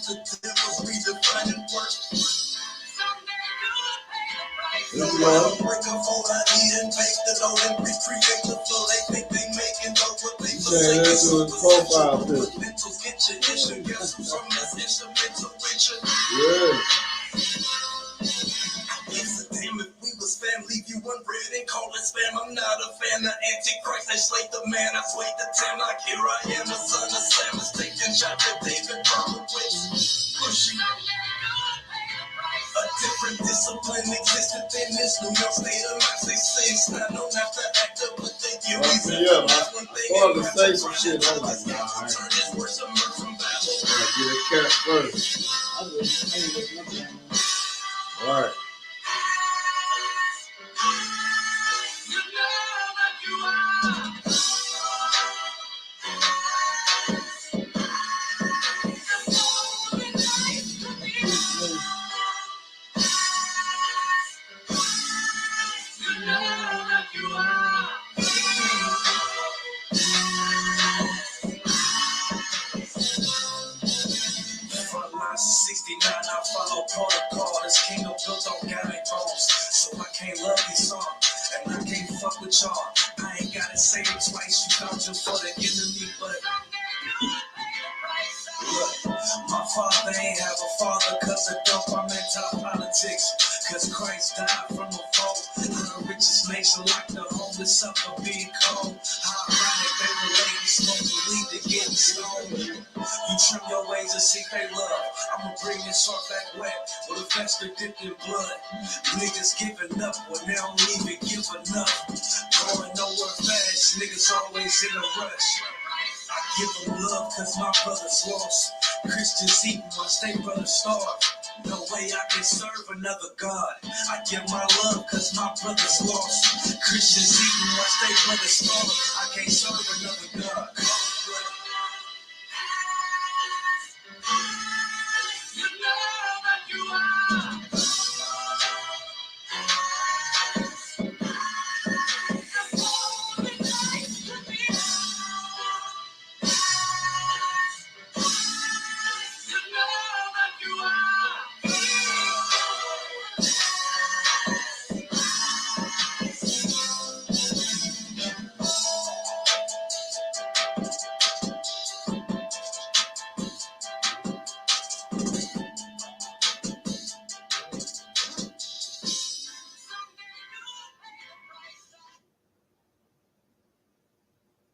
Saying that to his profile picture. Yeah. Leave you unread and call it spam. I'm not a fan of Antichrist. They slay the man, I slay the town. Like here I am, the son of Sam is taking shot at David Berkowitz. Pushing a different discipline existed in this New York state of mind. They say it's not known after actor, but they do reason. I wanted to say some shit. I'm like, nah, I gotta get a cat first. All right. Protocol, this kingdom built on guideposts, so I can't love these songs, and I can't fuck with y'all. I ain't gotta say it twice, you vouching for the enemy, but my father ain't have a father, cause of dope, I'm anti-politics, cause Christ died from a vote. The richest nation locked the homeless up for being cold. How ironic they relate, smoke the weed to get stoned. You trim your ways and seek they love. I'ma bring this sort back wet with a vesta dipped in blood. Niggas giving up when they don't even give enough. Going nowhere fast, niggas always in a rush. I give them love cause my brother's lost. Christians eating my state brother starve. No way I can serve another God. I give my love cause my brother's lost. Christians eating my state brother starve. I can't serve another God. You know that you are.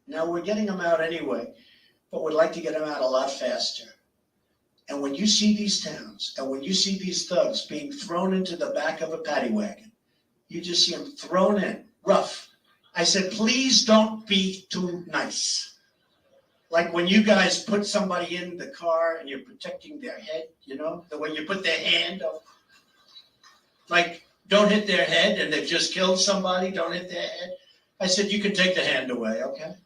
Now we're getting them out anyway, but we'd like to get them out a lot faster. And when you see these towns, and when you see these thugs being thrown into the back of a paddy wagon, you just see them thrown in, rough. I said, please don't be too nice. Like when you guys put somebody in the car and you're protecting their head, you know, the way you put their hand up. Like, don't hit their head, and they've just killed somebody, don't hit their head. I said, you can take the hand away, okay?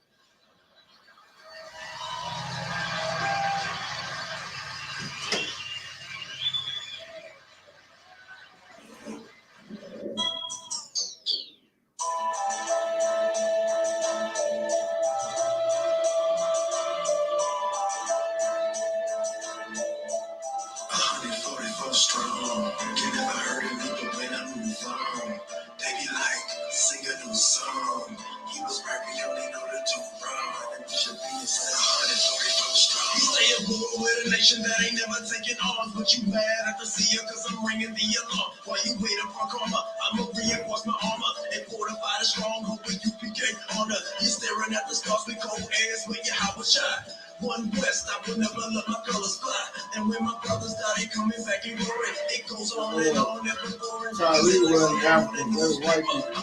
Strong. You never heard of me, but when I move on, they be like, sing a new song. He was rapping, you only know the two wrong. And we should be inside 144 strong. You stay at war with a nation that ain't never taken arms, but you mad at the seer, cause I'm ringing the alarm. While you waiting for karma, I'ma reinforce my armor and fortify the stronghold with UPK honor. You're staring at the stars with cold airs, where your house was shot. One West, I will never let my colors fly. And when my brothers die, they coming back and roaring. It goes on and on, never boring. I'm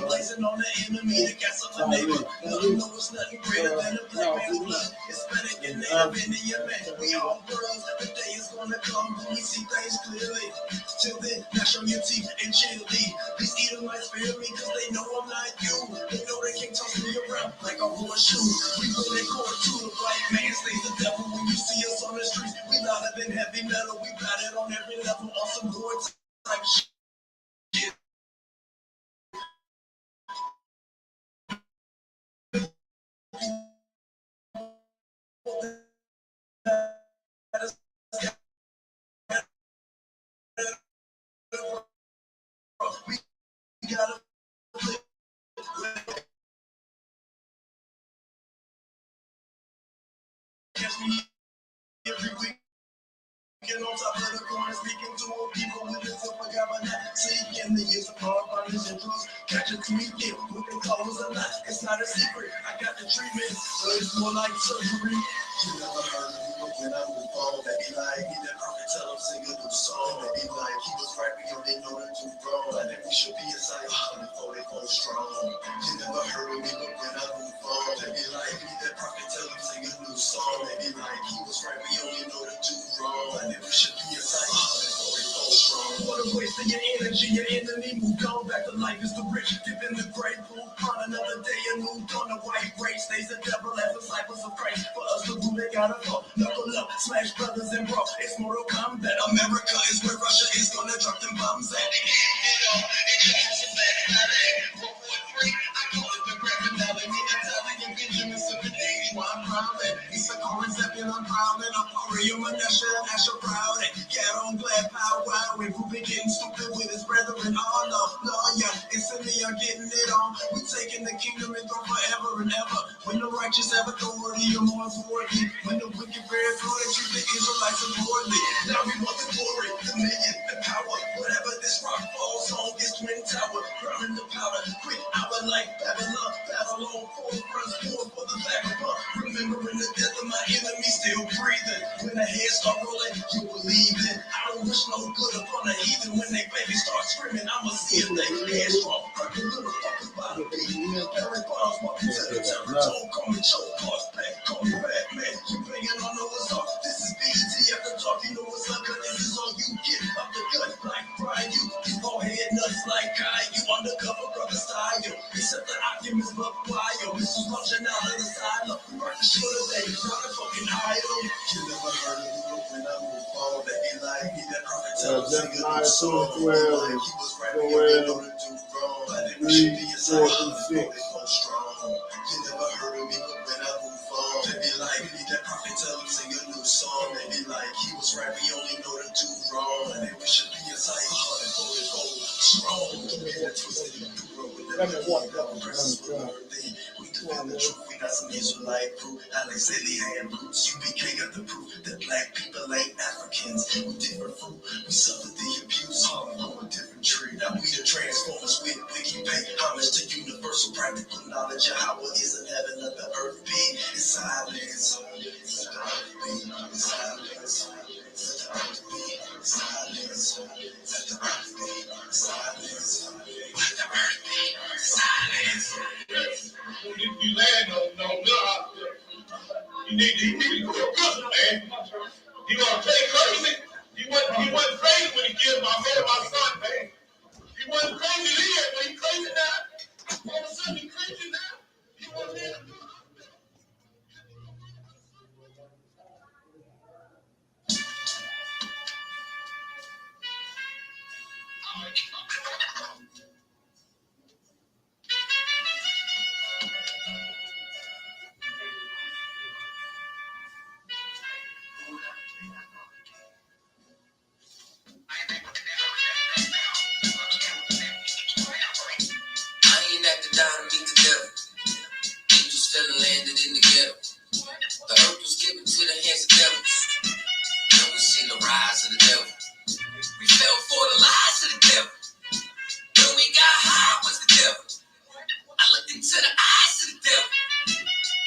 blazing on the enemy, the gas of the neighbor. You know it's nothing greater than a black man's blood. Hispanic and Native Indian man. We all girls, the day is gonna come when we see things clearly. Till then, gnash on your teeth and chill. These Edomites fear me cause they know I'm not you. They know they can't toss me around like a horseshoe. We go in court to the white man stays the devil. When you see us on the streets, we louder than heavy metal. We got it on every level, on some board type shit. catch me every week. Get on top of the corner, speaking to a people with this up, I got my night. See, in the years of hard bondage and drugs, catch a tweet, yeah, with the colors a lot. It's not a secret, I got the treatment, but it's more like surgery. You never heard of me when I move on. They be like, he that perfect tell him sing a new song. They be like, he was right, we don't know to do wrong. I think we should be inside 144 strong. You never heard of me when I move on. They be like, he that perfect tell him sing a new song. They be like, he was right, we only know to do wrong. We should be inside 144 strong. What a waste of your energy, your enemy moved on. Back to life is the rich, giving the great proof. On another day, a new dawn, a white race. Stays the devil as disciples of Christ. For us to rule, they gotta fall. Knuckle up, smash brothers and bro. It's Mortal Kombat. America is where Russia is gonna drop them bombs at. I'm proud that it's a concept and I'm proud that I'm Orium and Asher proud and get on glad pow wow and who been getting stupid with his brethren. Oh no, yeah, it's in me, I'm getting it on. We taking the kingdom and throne forever and ever. When the righteous have authority, you're more authority. When the wicked bear through, they treat the Israelites abhorrently. Now we want the glory, dominion, the power. Whatever this rock falls on, this twin tower, burning the powder. Quick hour like Babylon, Babylon, for the first war for the vagabond. Remembering the death of my enemy, still breathing. When the heads start rolling, you believe it. I don't wish no good upon the heathen. When they baby start screaming, I'ma see if they headstrong. Hurt the little fuckers by the beat. Every bombs walking to the territory. Call me choke, cause back, call me bad man. You banging on know what's up. This is BET after talk, you know what's up. Cause this is all you get up the gut. Like Brian, you bald head nuts like Kai. You undercover brother style. Except the Optimus but wild. This is launching out of the side. Look, we work the shoulder, they not a fucking idol. You never heard of me when I move on. They be like, he that perfect tell him sing a new song. He was right, we only know to do wrong. But then we should be inside 144 strong. You never heard of me when I move on. They be like, he that perfect tell him sing a new song. They be like, he was right, we only know to do wrong. And then we should be inside 144 strong. Man, twisted in the road with that double presence with the thing. We defend the truth, we got some Israelite proof. Alexandrian roots, UPK got the proof that black people ain't Africans. We different fruit, we suffer the abuse. On a different tree. Now we the transformers with wiki pay. Homage to universal practical knowledge of how it is in heaven of the earth be. It's silence. It's silence. Silence. Silence. Let the earth be silence. Let the earth be silence. If you land on God, you need to go good, man. You gonna play crazy? He wasn't crazy when he killed my son, man. He wasn't crazy then, but he crazy now. All of a sudden he crazy now. He wasn't there. I ain't at the die to meet the devil. Angels fell and landed in the ghetto. The earth was given to the hands of devils. Then we seen the rise of the devil. We fell for the lies of the devil. When we got high was the devil. I looked into the eyes of the devil.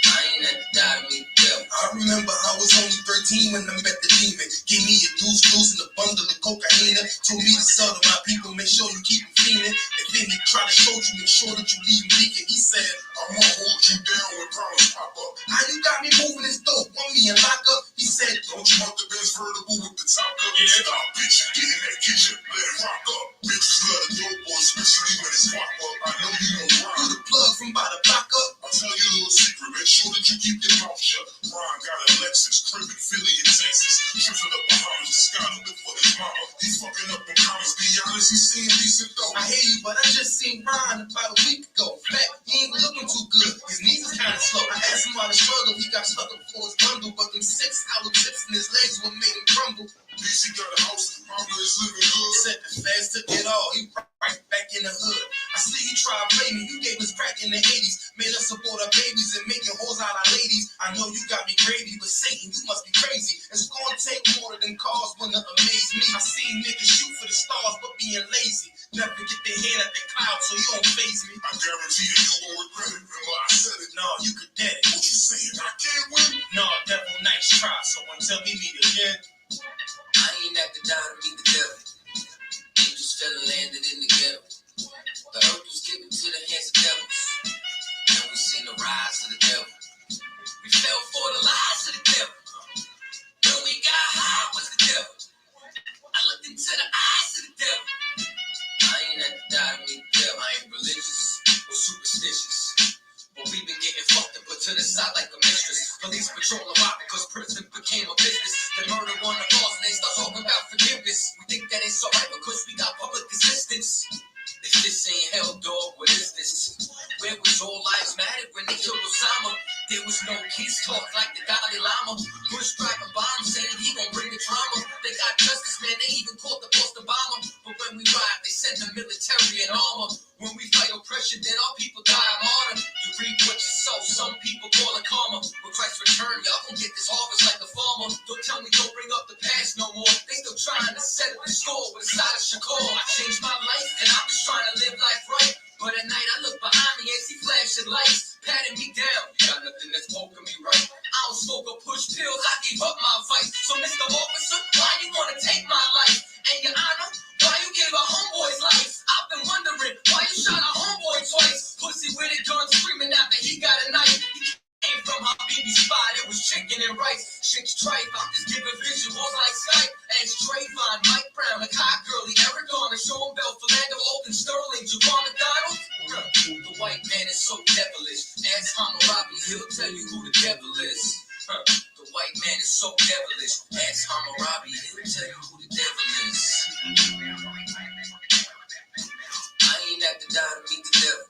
I ain't at the die to meet the devil. I remember I was only 13 when I met the demon. Gave me a deuce and a bundle of cocaine. Told me to sell to my people, make sure you keep them feeling. And then he tried to show you, make sure that you leave him leaking. He said, I'm gonna hold you down when problems pop up. How you got me moving this dope? Want me in lockup? He said, don't you want the best vertical with the top up? Yeah, stop, bitch, get in that kitchen, let it rock up. Bitches love the dope boy, especially when it's pop up. I know you know why. You the plug from by the block up. I'll tell you a little secret, make sure that you keep your mouth shut. Ron got a Lexus, crib in Philly and Texas. Tripping up Bahamas, just got a bit for his mama. He fucking up the comments, be honest, he seeing decent though. I hear you, but I just seen Ron about a week ago. Flat, he ain't looking too good, his knees is kinda slow. I asked him why the struggle, he got stuck up for his bundle. But them 6 hollow tips in his legs what made him crumble. DC got a house, his mama is living good. Said the feds took it all, he right back in the hood. I see you try to play me, you gave us crack in the 80s. Made us support our babies and making hoes out of ladies. I know you got me gravy, but Satan, you don't take more than cause when to amaze me. I seen niggas shoot for the stars, but being lazy. Never get their head at the cloud, so you don't faze me. I guarantee you won't regret it. Remember I said it. No, you could dead it. What you saying? I can't win? No, devil, nice try. So until we meet again, I ain't at the die to meet the devil. Angels fell and landed in the ghetto. The earth was given to the hands of devils. And we seen the rise of the devil. We fell for the lies of the devil. When we got high was the devil. I looked into the eyes of the devil. I ain't at the die to meet the devil. I ain't religious or superstitious. But we been getting fucked and put to the side like a mistress. Police patrol a lot because prison became a business. The murder on the laws and they start talking about forgiveness. We think that it's alright because we got public assistance. If this ain't hell, dog, what is this? Where was all lives matter when they killed Osama? There was no peace talk like the Dalai Lama. Bush dropping bombs saying he gon' bring the drama. They got justice, man, they even caught the Boston bomber. But when we ride, they send the military in armor. When we fight oppression, then our people die a martyr. You reap what you sow, some people call it karma. When Christ return, y'all gon' get this harvest like the farmer. Don't tell me don't bring up the past no more. They still trying to settle the score with a side of Shakur. I changed my life and I'm just trying to live life right. But at night I look behind me and see flashing lights, patting me down. Got nothing that's poking me right. I don't smoke or push pills, I gave up my vice. So Mr. Officer, why you wanna take my life? And your honor, why you give a homeboy's life? I've been wondering why you shot a homeboy twice. Pussy with a gun screaming after he got a knife. He came from Habibi's spot, it was chicken and rice. Shit's tripe, I'm just giving visuals like Skype. As Trayvon, Mike Brown, a hot girlie, Eric Garner, Sean Bell, Philando, Olden, Sterling, Javon McDonald. The white man is so devilish. Ask Hammurabi, he'll tell you who the devil is. The white man is so devilish. Ask Hammurabi, he'll tell you who the devil is. I ain't at the die to meet the devil.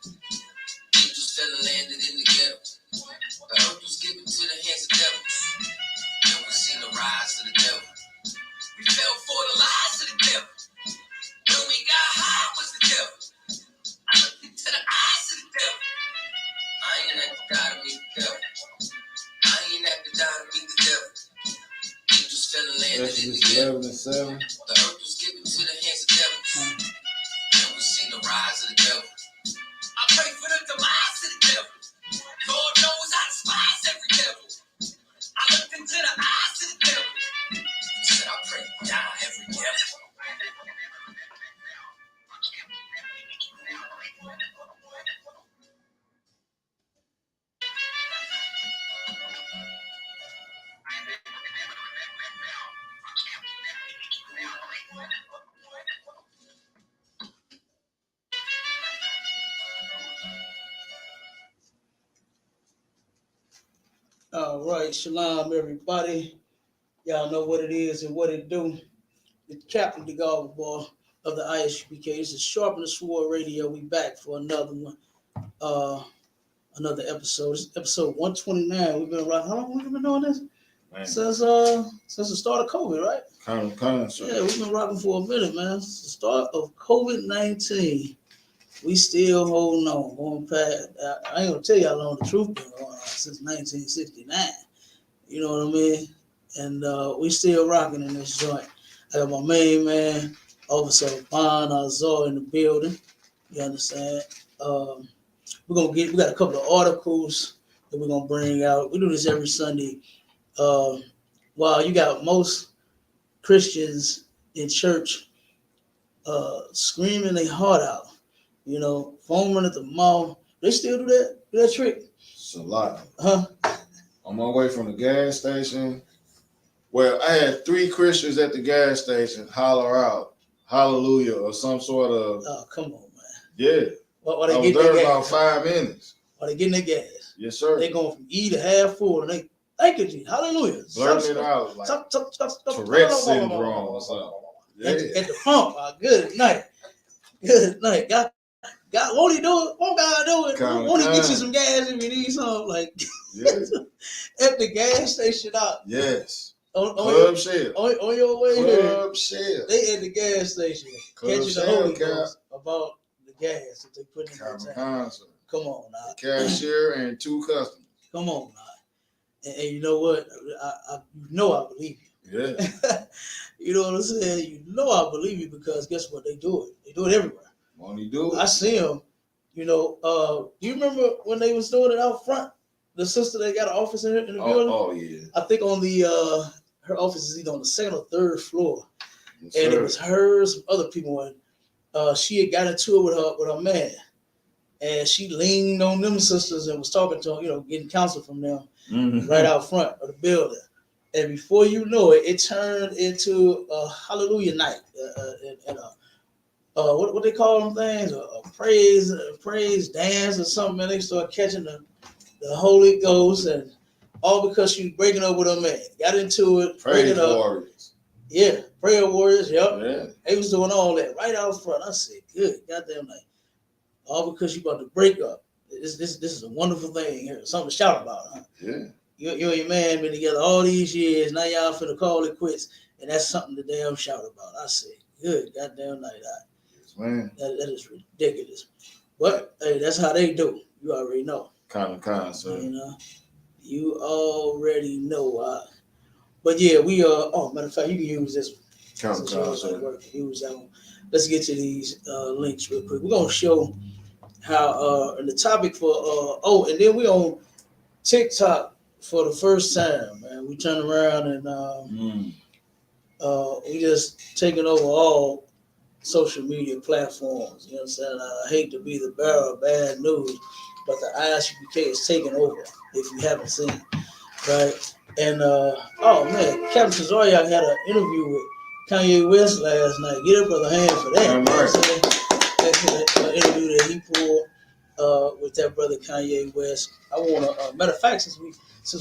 Angels fell and landed in the ghetto. The earth was given to the hands of devils. And we seen the rise of the devil. We fell for the lies of the devil. When we got high was the devil. I looked into the eyes of the devil. I ain't at the die to meet the devil. I ain't at the die to meet the devil. Angels fell and landed in the ghetto. The earth was given to the hands of devils. And we seen the rise of the devil. I pray for the demise of the devil. Lord knows I despise every devil. I looked into the eyes of the devil. He said I pray to die every devil. All right, shalom, everybody. Y'all know what it is and what it do. The Captain DeGaulle boy of the ISUPK. This is Sharpen the Sword Radio. We back for another one. Another episode. This is episode 129. We've been around. How long have we been doing this? Man. Since the start of COVID, right? Concert. Yeah, we've been rocking for a minute, man. Since the start of COVID-19. We still holding on. Going past, I ain't gonna tell you how long the truth been going on since 1969. You know what I mean? And we still rocking in this joint. I got my main man, Officer Bond Azor in the building. You understand? We got a couple of articles that we're gonna bring out. We do this every Sunday. While you got most Christians in church screaming their heart out, you know, foaming at the mouth. They still do that trick. It's a lot. Huh? On my way from the gas station, well, I had 3 Christians at the gas station holler out, hallelujah, or some sort of. Oh, come on, man. Yeah. Why I they was getting there their about gas? 5 minutes. Why they getting their gas? Yes, sir. They going from E to half full, and they thank you, Jesus. Hallelujah. Blurting it out like Tourette's syndrome or something. Yeah. At the pump. Good night. Good night. God, won't he do it? Won't God do it? Won't he get you some gas if you need something? Like, Yeah. at the gas station out. Yes. On Shell. On your way here. Club Shell. They at the gas station Club catching the Shell, Holy Ghost about the gas that they put in the tank. Concert. Come on now. Cashier and 2 customers. Come on now. And you know what? I believe you. Yeah. You know what I'm saying? You know I believe you because guess what? They do it. They do it everywhere. Won't he do I it? see them. You know, do you remember when they was doing it out front? The sister that got an office in the building? Oh yeah. I think on the her office is either on the second or third floor. Yes, And sir. it was her, some other people, and she had got into it with her man. And she leaned on them sisters and was talking to them, you know, getting counsel from them Mhm. right out front of the building. And before you know it, it turned into a hallelujah night and what they call them things, a praise dance or something. And they start catching the Holy Ghost, and all because she was breaking up with her man. Got into it, Praise breaking up. warriors. Yeah, prayer warriors. Yep, Yeah. they was doing all that right out front. I said, good, goddamn night. All because you about to break up. This is a wonderful thing here. Something to shout about, huh? Yeah. You and your man been together all these years. Now y'all finna call it quits, and that's something to damn shout about. I say, good goddamn night. Yes, man. That is ridiculous. But hey, that's how they do. You already know. Kind, sir. You know, you already know. But yeah, we Oh, matter of fact, you can use this one. Kind, sir. Use that one. Let's get to these links real quick. We're gonna show how the topic for and then we on TikTok for the first time, man. We turn around and we just taking over all social media platforms. You know what I'm saying? I hate to be the bearer of bad news, but the ISUPK is taking over. If you haven't seen, right? And oh man, Captain Cesario had an interview with Kanye West last night. Get up brother hand for that. Damn right. That interview that he pulled with that brother Kanye West. I want to matter of fact, since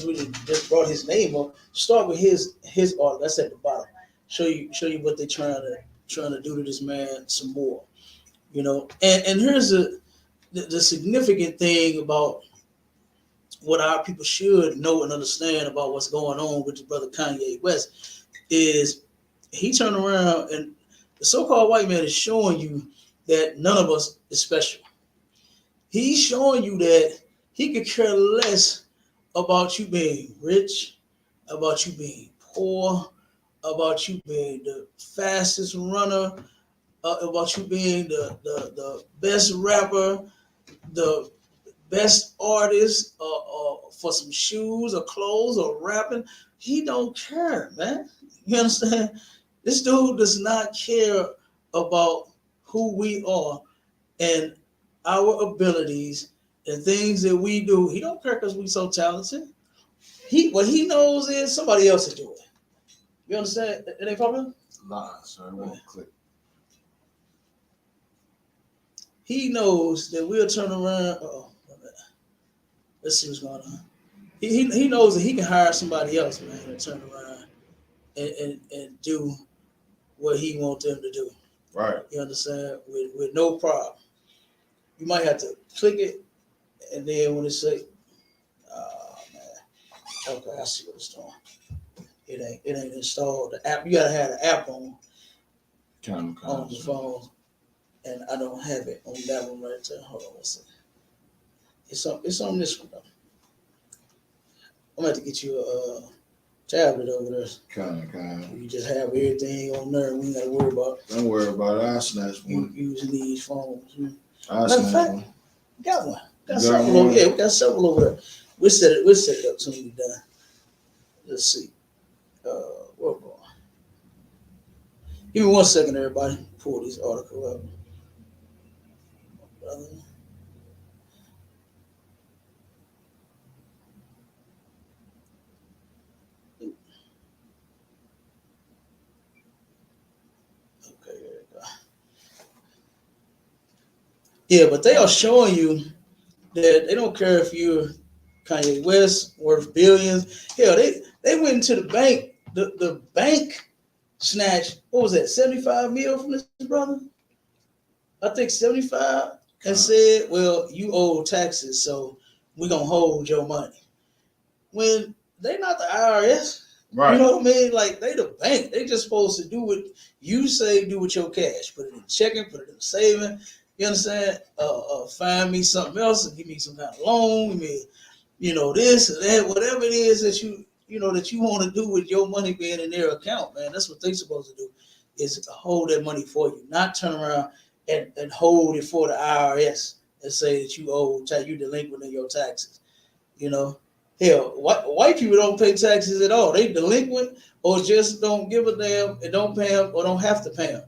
we just brought his name up, start with his article. That's at the bottom. Show you what they're trying to do to this man some more. You know, and here's the significant thing about what our people should know and understand about what's going on with the brother Kanye West is he turned around and the so-called white man is showing you that none of us is special. He's showing you that he could care less about you being rich, about you being poor, about you being the fastest runner, about you being the best rapper, the best artist for some shoes or clothes or rapping. He don't care, man. You understand? This dude does not care about who we are and our abilities and things that we do. He don't care because we so talented. What he knows is somebody else is doing it. You understand? It ain't problem? Nah, sir. It won't click. He knows that we'll turn around. Let's see what's going on. He knows that he can hire somebody else, man, and turn around and do what he wants them to do. Right. You understand? With no problem. You might have to click it, and then when it say, oh man, okay, I see what it's doing. It ain't installed. The app, you gotta have the app on the phone, and I don't have it on that one right there. Hold on one second. It's on this one though. I'm gonna have to get you a tablet over there. Kind. You just have everything on there. We ain't gotta worry about. Don't worry about it. I'll snatch one. Using these phones. I'll Matter of snatch fact, one. got one. Got You several got over. one? Yeah, we got several over there. We'll set it up soon as we're done. Let's see. Where we going? Give me 1 second, everybody. Pull this article up. Okay, there we go. Yeah, but they are showing you that they don't care if you're Kanye West worth billions. Hell, they went into the bank. The bank snatched, what was that, 75 mil from this brother? I think 75, and said, well, you owe taxes, so we're gonna hold your money. When they not the IRS. Right. You know what I mean? Like, they the bank. They just supposed to do what you say, do with your cash. Put it in checking, put it in saving. You understand? Find me something else and give me some kind of loan. Give me, this or that, whatever it is that you that you want to do with your money being in their account, man. That's what they're supposed to do, is hold that money for you, not turn around and hold it for the IRS and say that you delinquent in your taxes. Hell, white people don't pay taxes at all. They delinquent or just don't give a damn and don't pay them or don't have to pay them.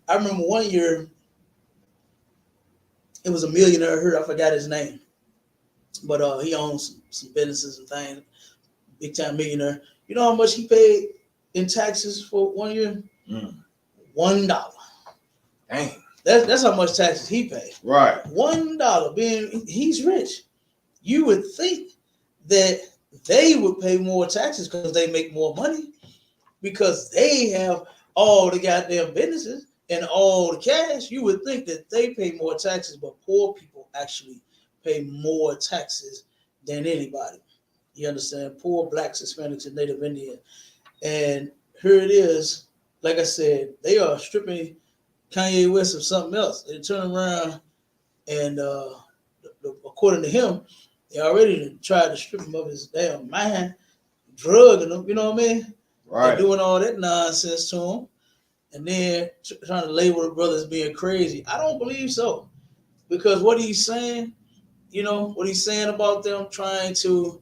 I remember one year, it was a millionaire here. I forgot his name, but he owns some businesses and things. Big time millionaire. You know how much he paid in taxes for 1 year? $1. Dang. That's how much taxes he paid. Right. $1. He's rich. You would think that they would pay more taxes because they make more money, because they have all the goddamn businesses and all the cash. You would think that they pay more taxes, but poor people actually pay more taxes than anybody. You understand? Poor blacks, Hispanics, and Native Indian. And here it is. Like I said, they are stripping Kanye West of something else. They turn around and, according to him, they already tried to strip him of his damn mind, drugging him. You know what I mean? Right. They're doing all that nonsense to him, and then trying to label the brothers being crazy. I don't believe so, because what he's saying, what he's saying about them trying to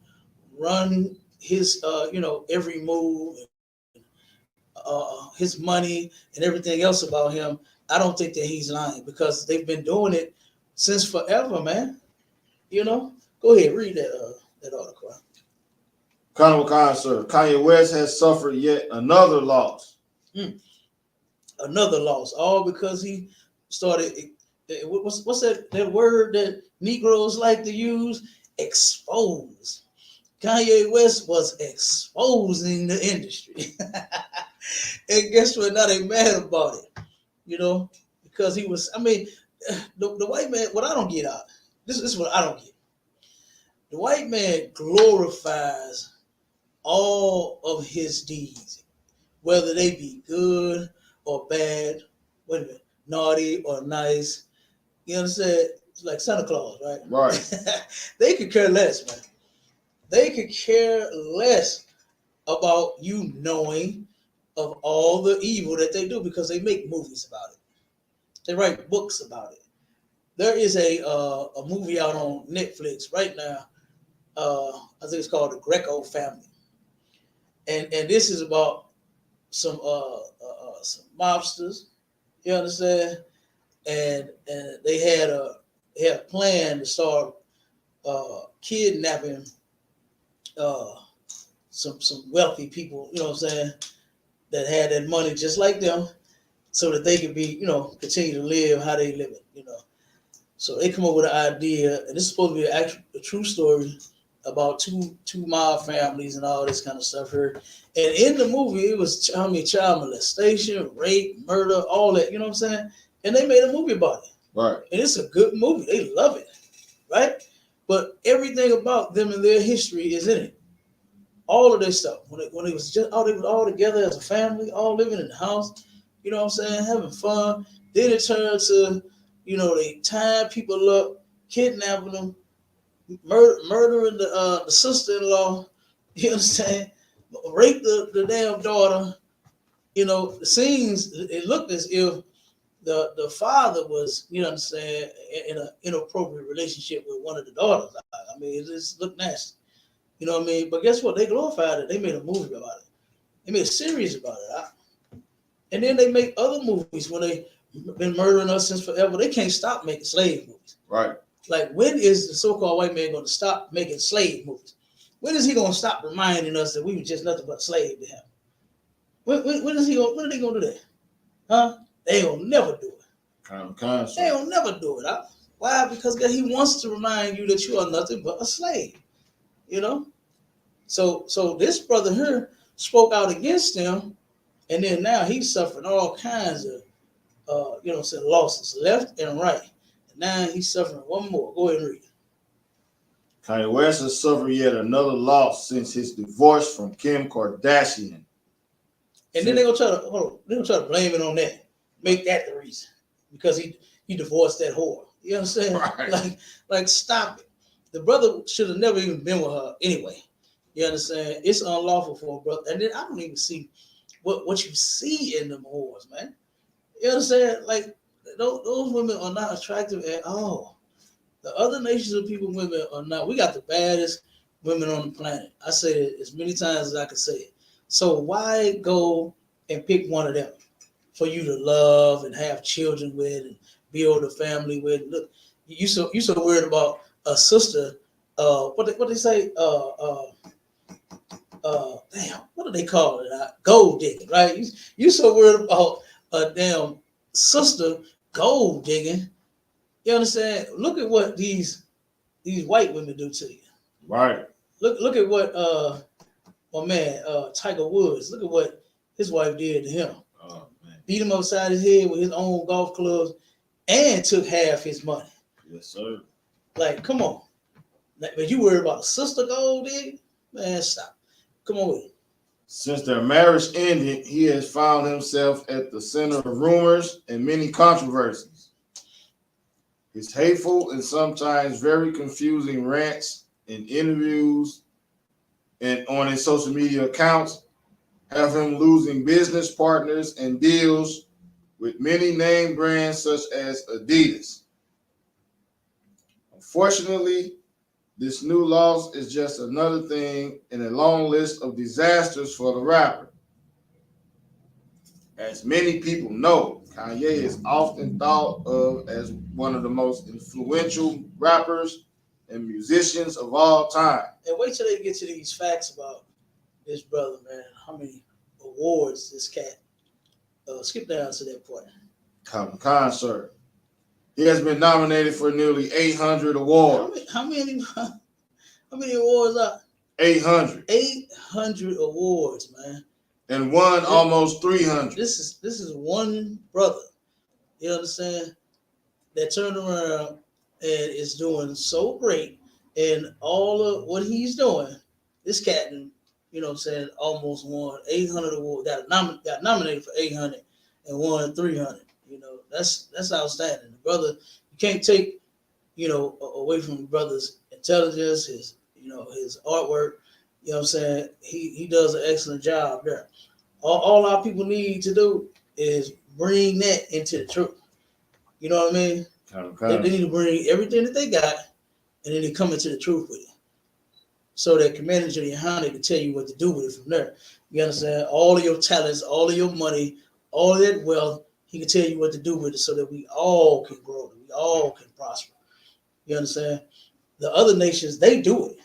run his, every move, his money and everything else about him. I don't think that he's lying, because they've been doing it since forever, man. Go ahead, read that article. Colonel Khan, sir. Kanye West has suffered yet another loss. Another loss, all because he started. What's that word that Negroes like to use? Expose. Kanye West was exposing the industry. And guess what? Now they mad about it, because he was, the white man, what I don't get out, this is what I don't get. The white man glorifies all of his deeds, whether they be good or bad, wait a minute, naughty or nice. You understand? It's like Santa Claus, right? Right. They could care less, man. They could care less about you knowing of all the evil that they do, because they make movies about it. They write books about it. There is a movie out on Netflix right now. I think it's called The Greco Family, and this is about some mobsters. You understand? And they had a plan to start kidnapping some wealthy people. You know what I'm saying? That had that money just like them, so that they could be, continue to live how they live it. So they come up with an idea, and this is supposed to be a true story about two mob families and all this kind of stuff here. And in the movie, it was child molestation, rape, murder, all that. You know what I'm saying? And they made a movie about it. Right. And it's a good movie. They love it, right? But everything about them and their history is in it. All of this stuff. When it was just they was all together as a family, all living in the house. You know what I'm saying? Having fun. Then it turned to, they tying people up, kidnapping them, murdering the sister-in-law. You understand? Rape the damn daughter. The scenes, it looked as if the father was, you understand, in an inappropriate relationship with one of the daughters. I mean, it just looked nasty. You know what I mean? But guess what? They glorified it. They made a movie about it. They made a series about it. And then they make other movies when they've been murdering us since forever. They can't stop making slave movies. Right. Like, when is the so-called white man going to stop making slave movies? When is he going to stop reminding us that we were just nothing but slave to him? When are they going to do that? Huh? They will never do it. They will never do it. Huh? Why? Because he wants to remind you that you are nothing but a slave. So this brother here spoke out against them, and then now he's suffering all kinds of losses left and right. And now he's suffering one more. Go ahead and read it. Kanye West has suffered yet another loss since his divorce from Kim Kardashian. And then they're gonna try to blame it on that. Make that the reason. Because he divorced that whore. You understand? Right. Like stop it. The brother should have never even been with her anyway. You understand? It's unlawful for a brother. And then I don't even see what you see in them whores, man. You understand? Like those women are not attractive at all. The other nations of people, women are not. We got the baddest women on the planet. I say it as many times as I can say it. So why go and pick one of them for you to love and have children with and build a family with? Look, you so worried about a sister. What they say? Damn, what do they call it? Gold digging, right? You so worried about a damn sister gold digging. You understand? Look at what these white women do to you. Right. Look at what my man Tiger Woods. Look at what his wife did to him. Oh man. Beat him upside his head with his own golf clubs and took half his money. Yes, sir. Like, come on. But you worried about sister gold digging? Man, stop. Come on with it. Since their marriage ended, he has found himself at the center of rumors and many controversies. His hateful and sometimes very confusing rants and interviews and on his social media accounts have him losing business partners and deals with many name brands such as Adidas. Unfortunately, this new loss is just another thing in a long list of disasters for the rapper. As many people know, Kanye is often thought of as one of the most influential rappers and musicians of all time. And wait till they get to these facts about this brother, man. How many awards this cat? Skip down to that point. Concert. He has been nominated for nearly 800 awards. How many awards are? 800. 800 awards, man. And won almost 300. This is one brother. You understand? That turned around and is doing so great, and all of what he's doing, this cat, you know what I'm saying, almost won 800 awards. Got nominated for 800 and won 300. You know, that's outstanding. The brother, you can't take, you know, away from the brother's intelligence, his artwork. You know what I'm saying? He does an excellent job there. All our people need to do is bring that into the truth. You know what I mean? They need to bring everything that they got, and then they come into the truth with it. So that Commander Yohana can tell you what to do with it from there. You understand? All of your talents, all of your money, all of that wealth, he can tell you what to do with it so that we all can grow, we all can prosper. You understand? The other nations, they do it.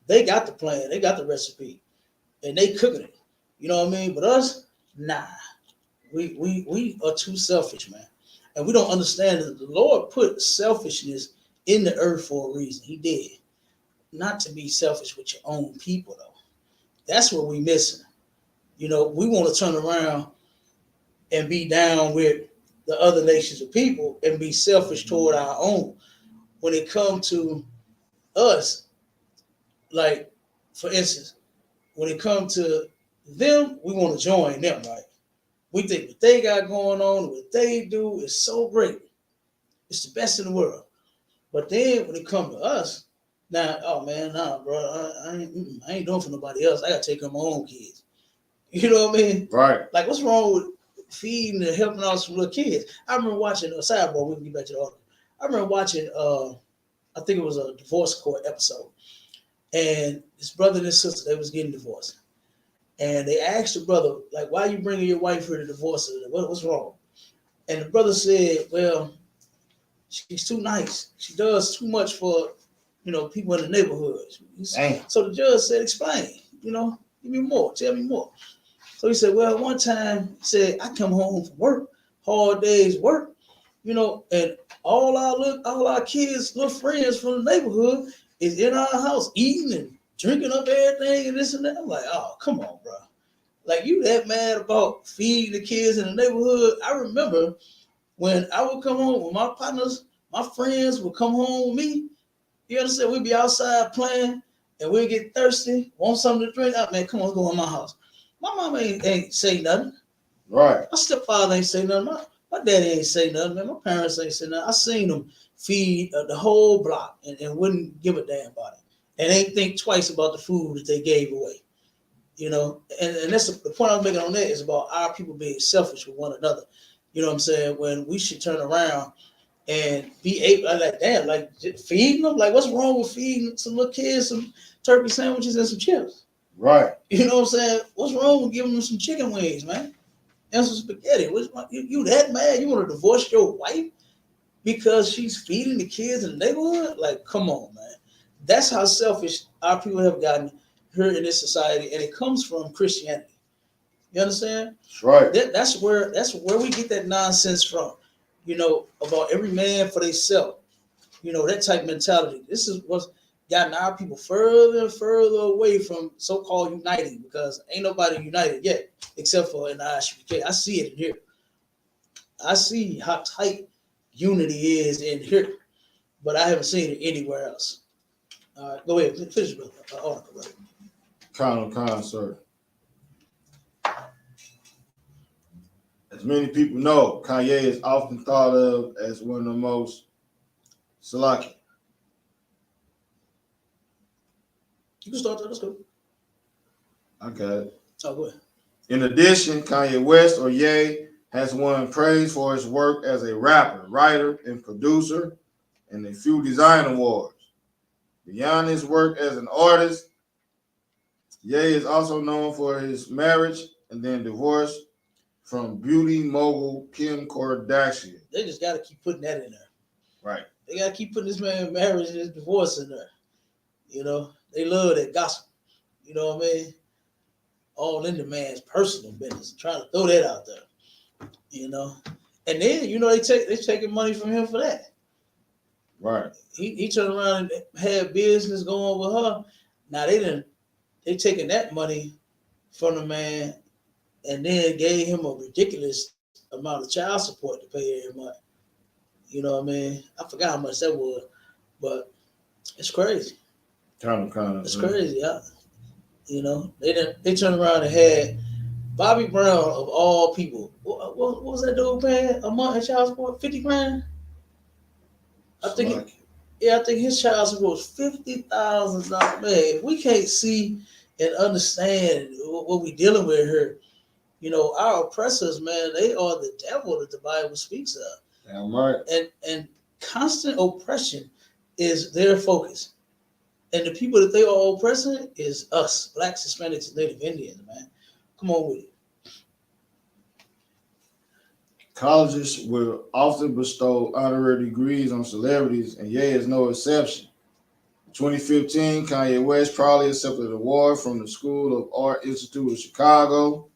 They got the plan, they got the recipe, and they cooking it. You know what I mean? But us, nah. We are too selfish, man. And we don't understand that the Lord put selfishness in the earth for a reason. He did. Not to be selfish with your own people, though. That's what we missing. You know, we want to turn around and be down with the other nations of people and be selfish toward our own. When it comes to us, like, for instance, when it comes to them, we want to join them, right? We think what they got going on, what they do is so great. It's the best in the world. But then when it comes to us, now, oh man, nah, bro, I ain't doing for nobody else. I got to take care of my own kids. You know what I mean? Right. Like, what's wrong with feeding and helping out some little kids? I remember watching a sidebar. We can get back to the article. I remember watching, I think it was a divorce court episode. And his brother and his sister, they was getting divorced. And they asked the brother, like, why are you bringing your wife here to divorce her? What's wrong? And the brother said, well, she's too nice. She does too much for, you know, people in the neighborhood. So the judge said, explain, you know, give me more, tell me more. So he said, well, one time, he said, I come home from work, hard days work, you know, and all our kids, little friends from the neighborhood is in our house eating and drinking up everything and this and that. I'm like, oh, come on, bro. Like, you that mad about feeding the kids in the neighborhood? I remember when I would come home with my partners, my friends would come home with me. You understand? We'd be outside playing and we'd get thirsty, want something to drink. Oh, man, come on, let's go in my house. My mama ain't say nothing. Right. My stepfather ain't say nothing. My daddy ain't say nothing, man. My parents ain't say nothing. I seen them feed the whole block and wouldn't give a damn about it. and ain't think twice about the food that they gave away. You know, and that's the point I'm making on that is about our people being selfish with one another. You know what I'm saying? When we should turn around and be able, like, damn, like feeding them. Like, what's wrong with feeding some little kids some turkey sandwiches and some chips? Right. You know what I'm saying? What's wrong with giving them some chicken wings, man? And some spaghetti. You that mad? You want to divorce your wife because she's feeding the kids in the neighborhood? Like, come on, man. That's how selfish our people have gotten here in this society, and it comes from Christianity. You understand? That's right. That's where we get that nonsense from. You know, about every man for themselves. You know, that type of mentality. This is what's gotten our people further and further away from so-called uniting, because ain't nobody united yet, except for in the ISUPK. I see it in here. I see how tight unity is in here, but I haven't seen it anywhere else. Go ahead, finish the article, brother. Con, sir. As many people know, Kanye is often thought of as one of the most Salaki. You can start that. Let's go. I got it. Oh, go ahead. In addition, Kanye West, or Ye, has won praise for his work as a rapper, writer, and producer, and a few design awards. Beyond his work as an artist, Ye is also known for his marriage and then divorce from beauty mogul Kim Kardashian. They just got to keep putting that in there. Right. They got to keep putting this man marriage and his divorce in there. You know, they love that gossip. You know what I mean? All in the man's personal business, trying to throw that out there. You know, and then you know they taking money from him for that. Right. He turned around and had business going with her. Now they taking that money from the man, and then gave him a ridiculous amount of child support to pay every month. You know what I mean? I forgot how much that was, but it's crazy. Kind of. It's crazy. You know, they turned around and had Bobby Brown of all people. What was that dude paying a month in child support? 50 grand? I think his child support was $50,000. Man, if we can't see and understand what we're dealing with here, you know, our oppressors, man, they are the devil that the Bible speaks of. Damn right. And constant oppression is their focus. And the people that they are oppressing is us, Blacks, Hispanics, and Native Indians, man. Come on with it. Colleges will often bestow honorary degrees on celebrities, and Ye is no exception. In 2015, Kanye West proudly accepted an award from the School of Art Institute of Chicago.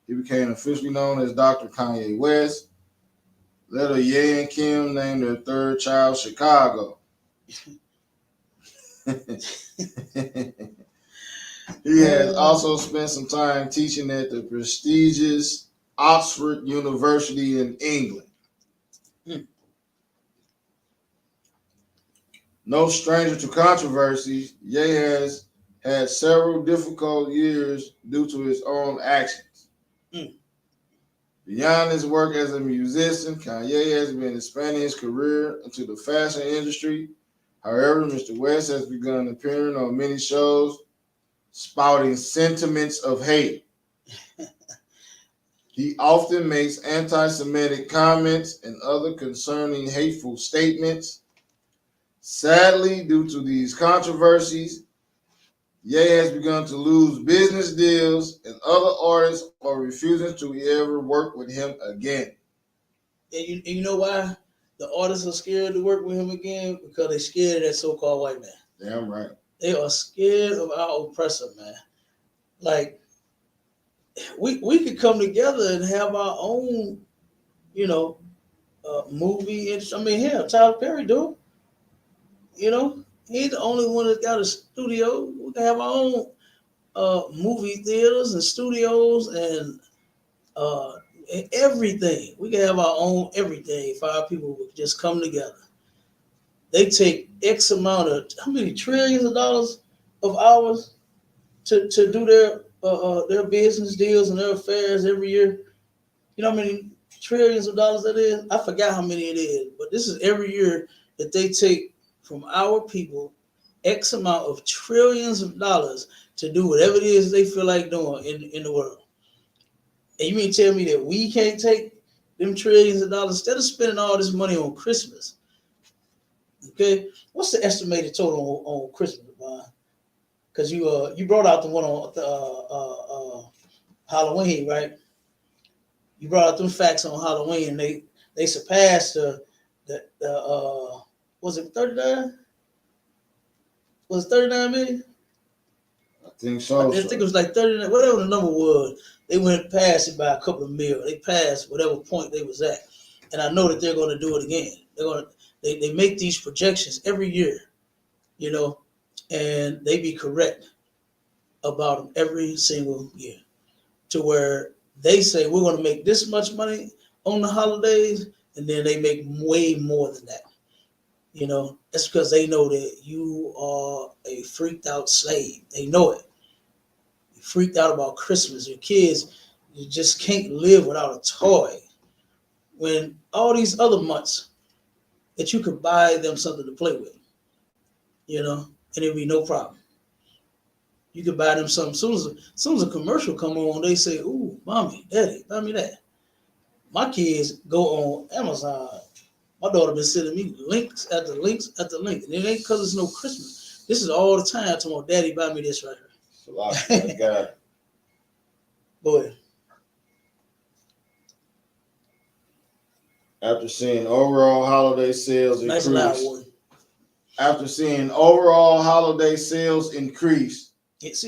He became officially known as Dr. Kanye West. Later, Ye and Kim named their third child Chicago. He has also spent some time teaching at the prestigious Oxford University in England. No stranger to controversies, Ye has had several difficult years due to his own actions. Beyond his work as a musician, Kanye has been expanding his career into the fashion industry. However, Mr. West has begun appearing on many shows, spouting sentiments of hate. He often makes anti-Semitic comments and other concerning hateful statements. Sadly, due to these controversies, Ye has begun to lose business deals, and other artists are refusing to ever work with him again. And you know why the artists are scared to work with him again? Because they're scared of that so-called white man. Damn right. They are scared of our oppressor, man. Like, we could come together and have our own, you know, movie. I mean, hell, Tyler Perry do. You know, he's the only one that's got a studio. We can have our own movie theaters and studios and everything. We can have our own everything if our people would just come together. They take X amount of, how many trillions of dollars of hours to do their business deals and their affairs every year. You know how many trillions of dollars that is? I forgot how many it is, but this is every year that they take from our people X amount of trillions of dollars to do whatever it is they feel like doing in the world. And you mean tell me that we can't take them trillions of dollars instead of spending all this money on Christmas? Okay, what's the estimated total on Christmas, Bob? Because you brought out the one on Halloween, right? You brought out them facts on Halloween, and they surpassed the was it 39? Was it 39 million? I think so. I think it was like 39, whatever the number was. They went past it by a couple of mil. They passed whatever point they was at, and I know that they're going to do it again. They make these projections every year, you know, and they be correct about them every single year, to where they say we're going to make this much money on the holidays, and then they make way more than that. You know, that's because they know that you are a freaked out slave. They know it. You're freaked out about Christmas. Your kids, you just can't live without a toy. When all these other months that you could buy them something to play with, you know, and it'd be no problem. You could buy them something. Soon as a commercial come on, they say, "Ooh, mommy, daddy, buy me that." My kids go on Amazon. My daughter been sending me links after links after link. And it ain't because it's no Christmas. This is all the time. Tomorrow, daddy, buy me this right here. It's a lot. I got it. Go ahead. After seeing overall holiday sales Nice loud increase, one. after seeing overall holiday sales increase, It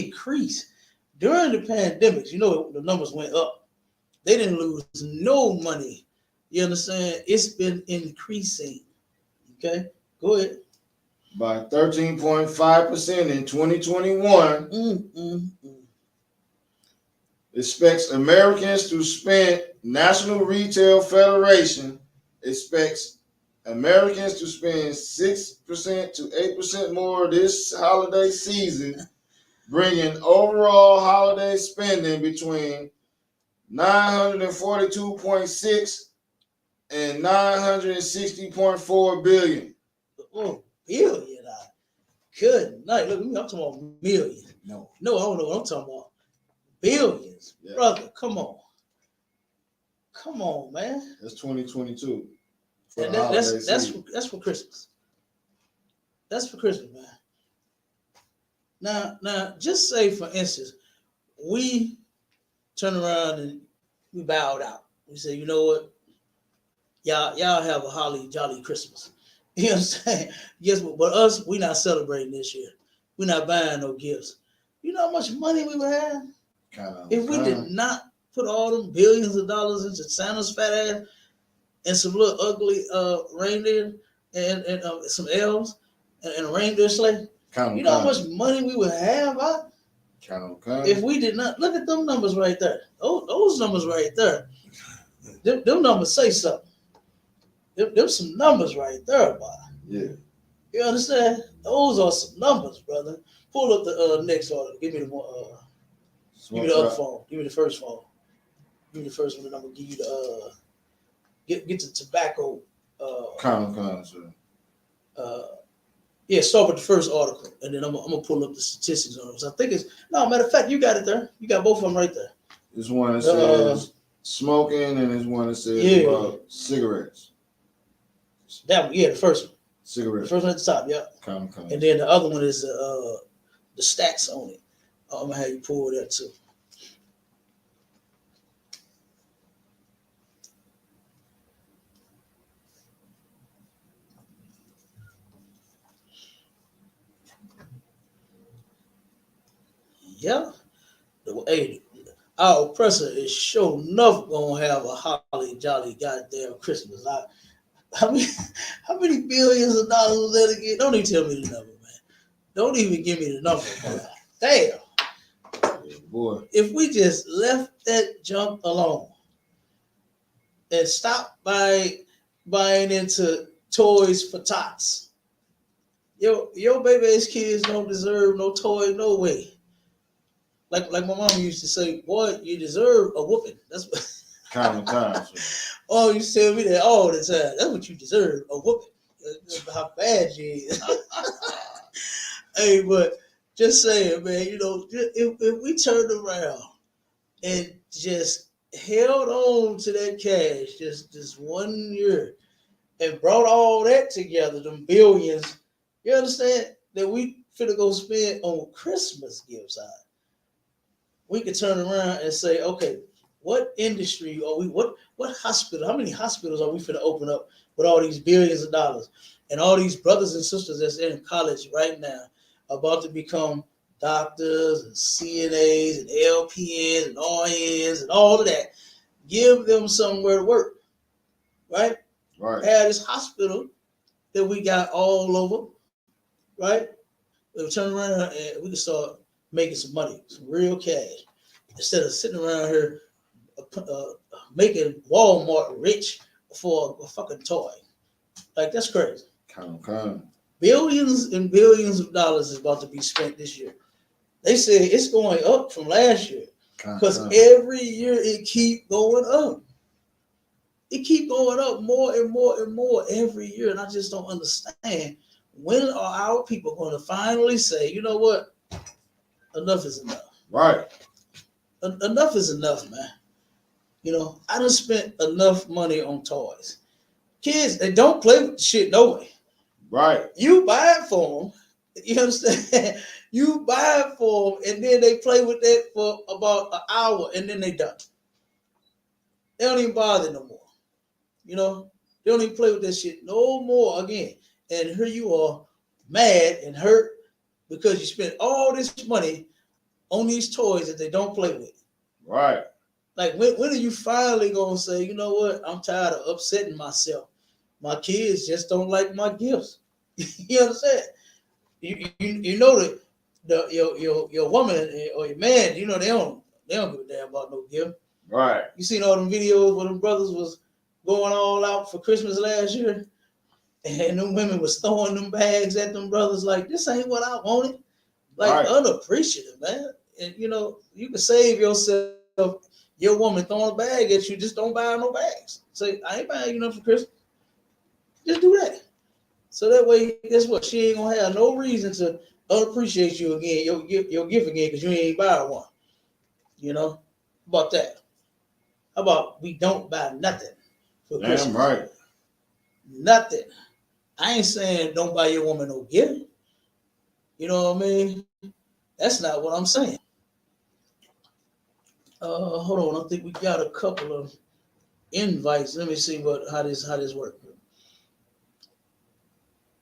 increased during the pandemic. You know, the numbers went up. They didn't lose no money. You understand? It's been increasing. Okay, go ahead. by 13.5% in 2021, expects Americans to spend, National Retail Federation expects Americans to spend 6% to 8% more this holiday season, bringing overall holiday spending between 942.6 and 960.4 billion. Oh, billion. Good night. Look, I'm talking about millions. No. I don't know what I'm talking about. Billions. Yeah. Brother, come on. Come on, man. That's 2022. And that's for Christmas. That's for Christmas, man. Now, just say for instance, we turn around and we bowed out. We say, you know what? Y'all have a holly jolly Christmas. You know what I'm saying? Yes, but us, we not celebrating this year. We're not buying no gifts. You know how much money we would have if we did not put all them billions of dollars into Santa's fat ass and some little ugly reindeer and some elves and a reindeer sleigh. You know how much money we would have, huh? If we did not look at them numbers right there. Those numbers right there. Them numbers say something. Them some numbers right there, boy. Yeah. You understand? Those are some numbers, brother. Pull up the next order. Give me the one. Give me the other phone. Give me the first phone. Give me the first one, and I'm gonna give you the get the tobacco. Yeah, start with the first article, and then I'm gonna pull up the statistics on it. So I think it's matter of fact, you got it there. You got both of them right there. There's one that says smoking, and there's one that says about cigarettes. That one, the first one. Cigarettes. The first one at the top, yeah. And then the other one is the stats on it. I'm gonna have you pull that too. Yeah. Hey, our oppressor is sure enough gonna have a holly jolly goddamn Christmas. How many billions of dollars was that again? Don't even tell me the number, man. Don't even give me the number, man. Damn. Yeah, boy. If we just left that junk alone and stopped buying into toys for tots, your baby ass kids don't deserve no toy, no way. Like my mom used to say, boy, you deserve a whooping. That's what. Oh, you tell me that all the time. That's what you deserve, a whooping. That's how bad you is. Hey, but just saying, man, you know, if we turned around and just held on to that cash just 1 year and brought all that together, them billions, you understand, that we finna go spend on Christmas gifts out. We could turn around and say, okay, what industry are we, what hospital, how many hospitals are we finna open up with all these billions of dollars? And all these brothers and sisters that's in college right now about to become doctors and CNAs and LPNs and RNs and all of that. Give them somewhere to work, right? Right. Have this hospital that we got all over, right? We'll turn around and we can start making some money, some real cash, instead of sitting around here making Walmart rich for a fucking toy. Like, that's crazy. Come. Billions and billions of dollars is about to be spent this year. They say it's going up from last year because every year it keep going up. It keep going up more and more and more every year, and I just don't understand, when are our people going to finally say, you know what, enough is enough. Right. Enough is enough, man. You know, I done spent enough money on toys. Kids, they don't play with the shit no way. Right. You buy it for them. You understand? You buy it for them, and then they play with that for about an hour, and then they done. They don't even bother no more. You know, they don't even play with that shit no more again. And here you are, mad and hurt because you spent all this money on these toys that they don't play with. Right. Like, when are you finally gonna say, you know what? I'm tired of upsetting myself. My kids just don't like my gifts. You understand? You know that your woman or your man, you know, they don't give a damn about no gift. Right. You seen all them videos where them brothers was going all out for Christmas last year, and them women was throwing them bags at them brothers like, this ain't what I wanted. Like, right. Unappreciative, man. And you know, you can save yourself. Your woman throwing a bag at you, just don't buy no bags. Say, I ain't buying you nothing for Christmas. Just do that. So that way, guess what? She ain't gonna have no reason to unappreciate you again, your gift again, because you ain't buy one. You know? How about that? How about we don't buy nothing for Christmas? Damn right. Nothing. I ain't saying don't buy your woman no gift. You know what I mean? That's not what I'm saying. Hold on. I think we got a couple of invites. Let me see how this works.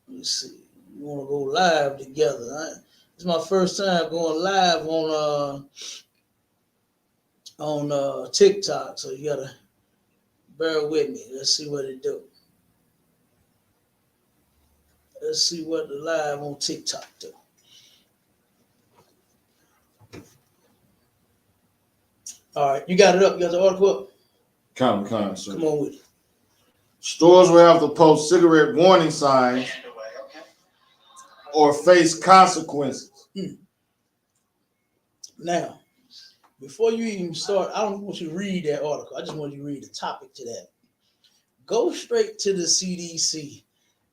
Let's see. We want to go live together. Right? It's my first time going live on TikTok, so you gotta bear with me. Let's see what it do. Let's see what the live on TikTok do. All right, you got it up. You got the article up. Come on with it. Stores will have to post cigarette warning signs or face consequences. Now, before you even start, I don't want you to read that article. I just want you to read the topic to that. Go straight to the CDC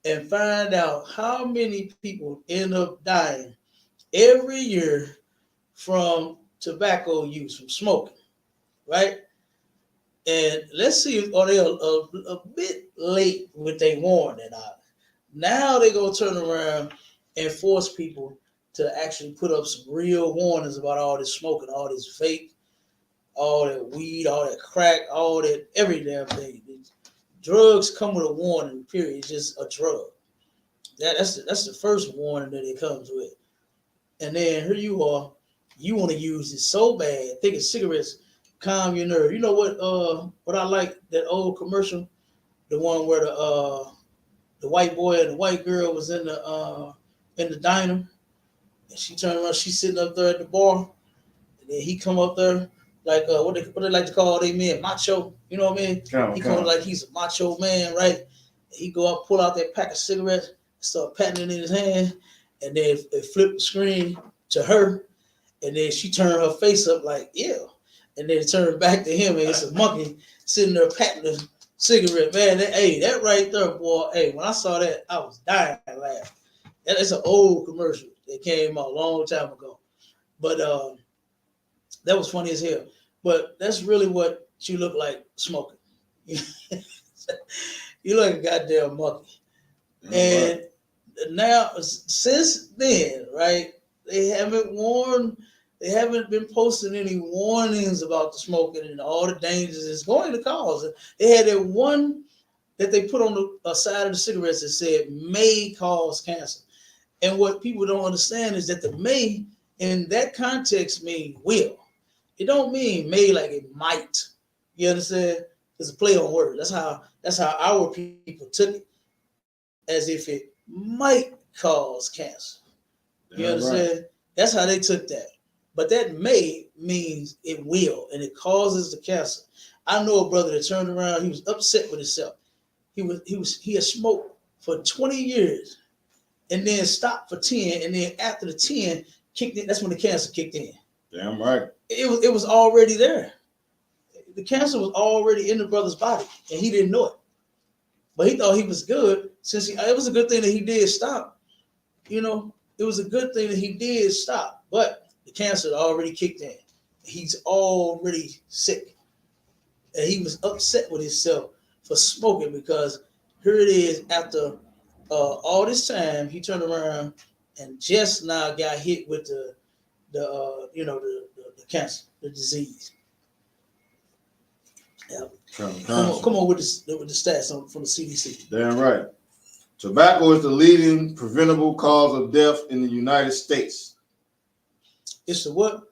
and find out how many people end up dying every year from tobacco use, from smoking, right? And let's see if they're a bit late with their warning out. Now they're going to turn around and force people to actually put up some real warnings about all this smoking, all this vape, all that weed, all that crack, all that, every damn thing. Drugs come with a warning, period. It's just a drug. That's the first warning that it comes with. And then here you are, you want to use it so bad, thinking cigarettes calm your nerve. You know what I like, that old commercial, the one where the white boy and the white girl was in the diner, and she turned around, she's sitting up there at the bar, and then he come up there like what they like to call they men, macho. You know what I mean? He come like he's a macho man, right? He go up, pull out that pack of cigarettes, start patting it in his hand, and then they flip the screen to her, and then she turned her face up like, ew. And then turn back to him, and it's a monkey sitting there patting the cigarette. Man, that right there, boy. Hey, when I saw that, I was dying laughing. It's an old commercial. They came out a long time ago. But that was funny as hell. But that's really what you look like smoking. You look like a goddamn monkey. And now, since then, right, they haven't been posting any warnings about the smoking and all the dangers it's going to cause. They had that one that they put on the side of the cigarettes that said may cause cancer. And what people don't understand is that the may in that context mean will. It don't mean may like it might. You understand? It's a play on words. That's how our people took it, as if it might cause cancer. You understand? Right. That's how they took that. But that may means it will, and it causes the cancer. I know a brother that turned around. He was upset with himself. He had smoked for 20 years, and then stopped for 10, and then after the 10 kicked in. That's when the cancer kicked in. Damn right. It was already there. The cancer was already in the brother's body, and he didn't know it. But he thought he was good. It was a good thing that he did stop. You know, it was a good thing that he did stop. But the cancer had already kicked in. He's already sick. And he was upset with himself for smoking, because here it is, after all this time, he turned around and just now got hit with the cancer, the disease. Yeah. Come on with the stats from the CDC. Damn right. Tobacco is the leading preventable cause of death in the United States. It's the what?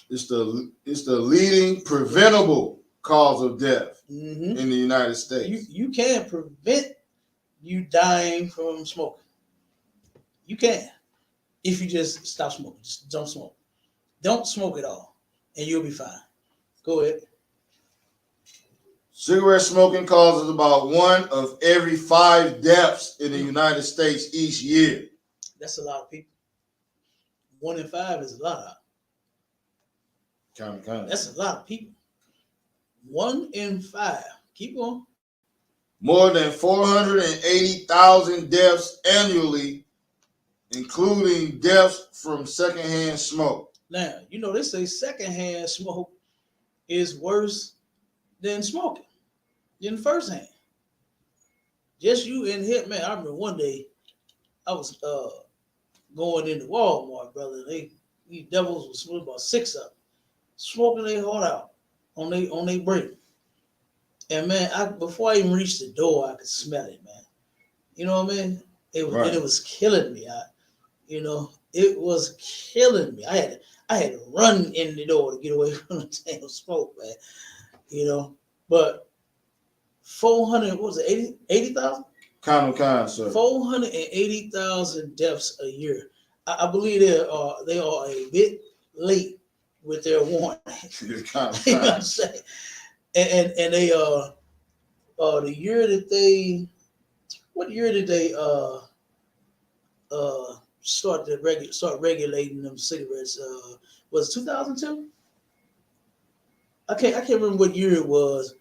It's the leading preventable cause of death in the United States. You can prevent you dying from smoking. You can, if you just stop smoking. Just don't smoke. Don't smoke at all, and you'll be fine. Go ahead. Cigarette smoking causes about 1 of every 5 deaths in the United States each year. That's a lot of people. 1 in 5 is a lot. Count. That's a lot of people. 1 in 5. Keep going. More than 480,000 deaths annually, including deaths from secondhand smoke. Now, you know, they say secondhand smoke is worse than smoking, than firsthand. Just you in here, man. I remember one day I was going into Walmart, brother. These devils was smoking, about 6 of them, smoking their heart out on they break. And man, before I even reached the door, I could smell it, man. You know what I mean? It was killing me. It was killing me. I had to run in the door to get away from the damn smoke, man. You know, but 400, what was it, 80,000? Count, sir. 480,000 deaths a year. I believe they are a bit late with their warning. You know what I'm saying? And they the year that they, what year did they start regulating them cigarettes? Was it 2002? I can't remember what year it was.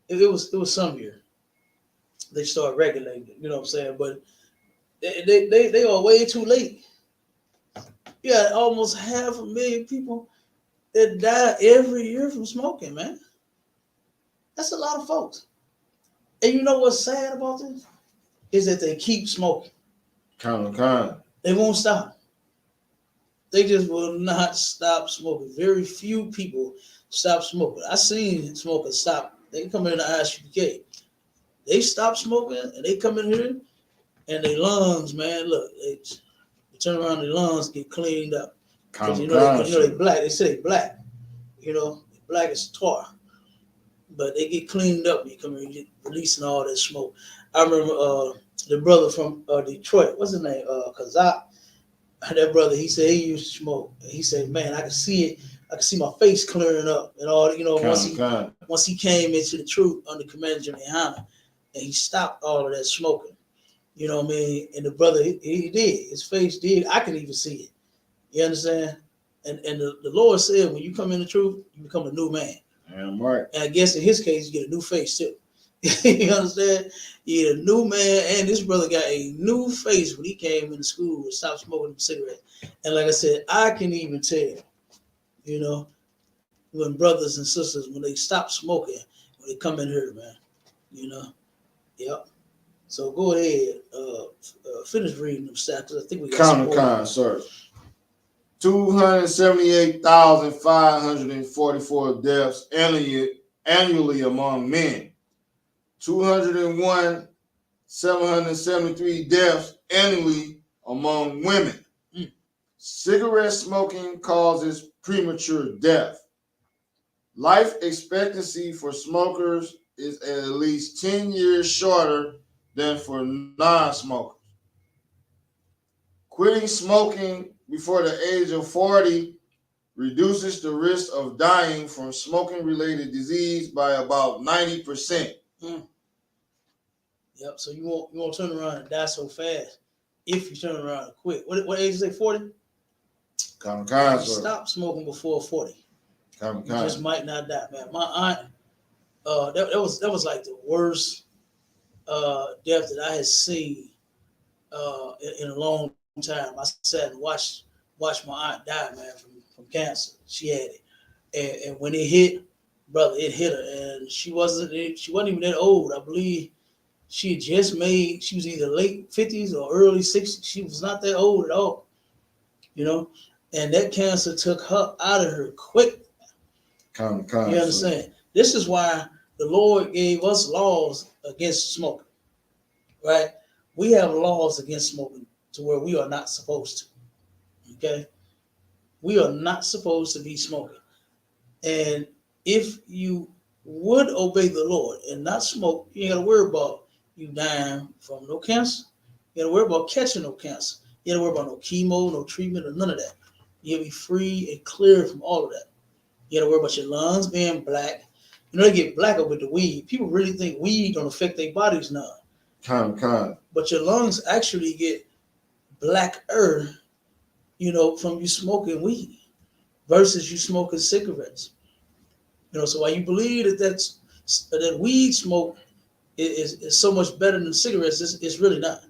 It was some year they started regulating it, you know what I'm saying? But they are way too late. You got almost 500,000 people that die every year from smoking, man. That's a lot of folks. And you know what's sad about this? Is that they keep smoking. Count. They won't stop. They just will not stop smoking. Very few people stop smoking. I seen smokers stop. They come in the ISUPK. They stop smoking and they come in here and their lungs, man, look, they turn around, their lungs get cleaned up. Because you know they black. They say they black. You know, black as tar. But they get cleaned up when you come in, releasing all that smoke. I remember the brother from Detroit, what's his name? Kazak. That brother, he said he used to smoke. And he said, man, I can see it. I can see my face clearing up and all. You know, once he came into the truth under Commander Jimmy Hanna, and he stopped all of that smoking. You know what I mean? And the brother, he did. His face did. I could even see it. You understand? And the Lord said, when you come in the truth, you become a new man. Damn right. And I guess in his case, you get a new face too. You understand? He a new man, and this brother got a new face when he came into school and stopped smoking cigarettes. And like I said, I can even tell, you know, when brothers and sisters, when they stop smoking, when they come in here, man, you know. Yep. So go ahead, finish reading them stats. I think we got some Counter sir. 278,544 deaths annually among men. 201,773 deaths annually among women. Mm. Cigarette smoking causes premature death. Life expectancy for smokers is at least 10 years shorter than for non-smokers. Quitting smoking before the age of 40 reduces the risk of dying from smoking-related disease by about 90%. Mm. Yep. So you won't turn around and die so fast if you turn around and quit. What age is it? 40? Stop smoking before 40. You just might not die, man. My aunt, that was like the worst death that I had seen in a long time. I sat and watched my aunt die, man, from cancer. She had it, and when it hit, brother, it hit her, and she wasn't even that old. I believe she had just made. She was either late 50s or early 60s. She was not that old at all, you know. And that cancer took her out of her quick. You understand? This is why the Lord gave us laws against smoking, right? We have laws against smoking to where we are not supposed to. Okay? We are not supposed to be smoking. And if you would obey the Lord and not smoke, you ain't got to worry about you dying from no cancer. You got to worry about catching no cancer. You got to worry about no chemo, no treatment, or none of that. You'll be free and clear from all of that. You got to worry about your lungs being black. You know, they get blacker with the weed. People really think weed don't affect their bodies none. But your lungs actually get blacker, you know, from you smoking weed versus you smoking cigarettes. You know, so while you believe that weed smoke is so much better than cigarettes, it's really not.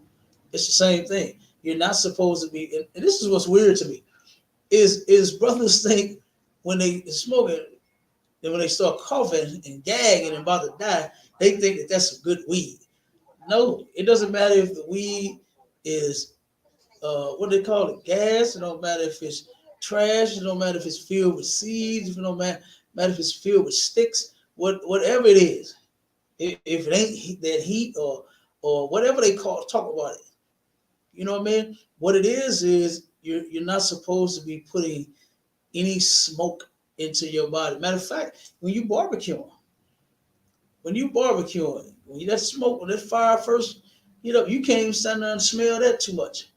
It's the same thing. You're not supposed to be, and this is what's weird to me, is brothers think when they smoking, and when they start coughing and gagging and about to die, they think that that's some good weed. No, it doesn't matter if the weed is what do they call it, gas. It don't matter if it's trash. It don't matter if it's filled with seeds. It don't matter if it's filled with sticks. Whatever it is, if it ain't that heat or whatever they talk about it. You know what I mean? What it is you're not supposed to be putting any smoke into your body. Matter of fact, when you barbecuing, when that smoke, when that fire first, you know, you can't even stand there and smell that too much.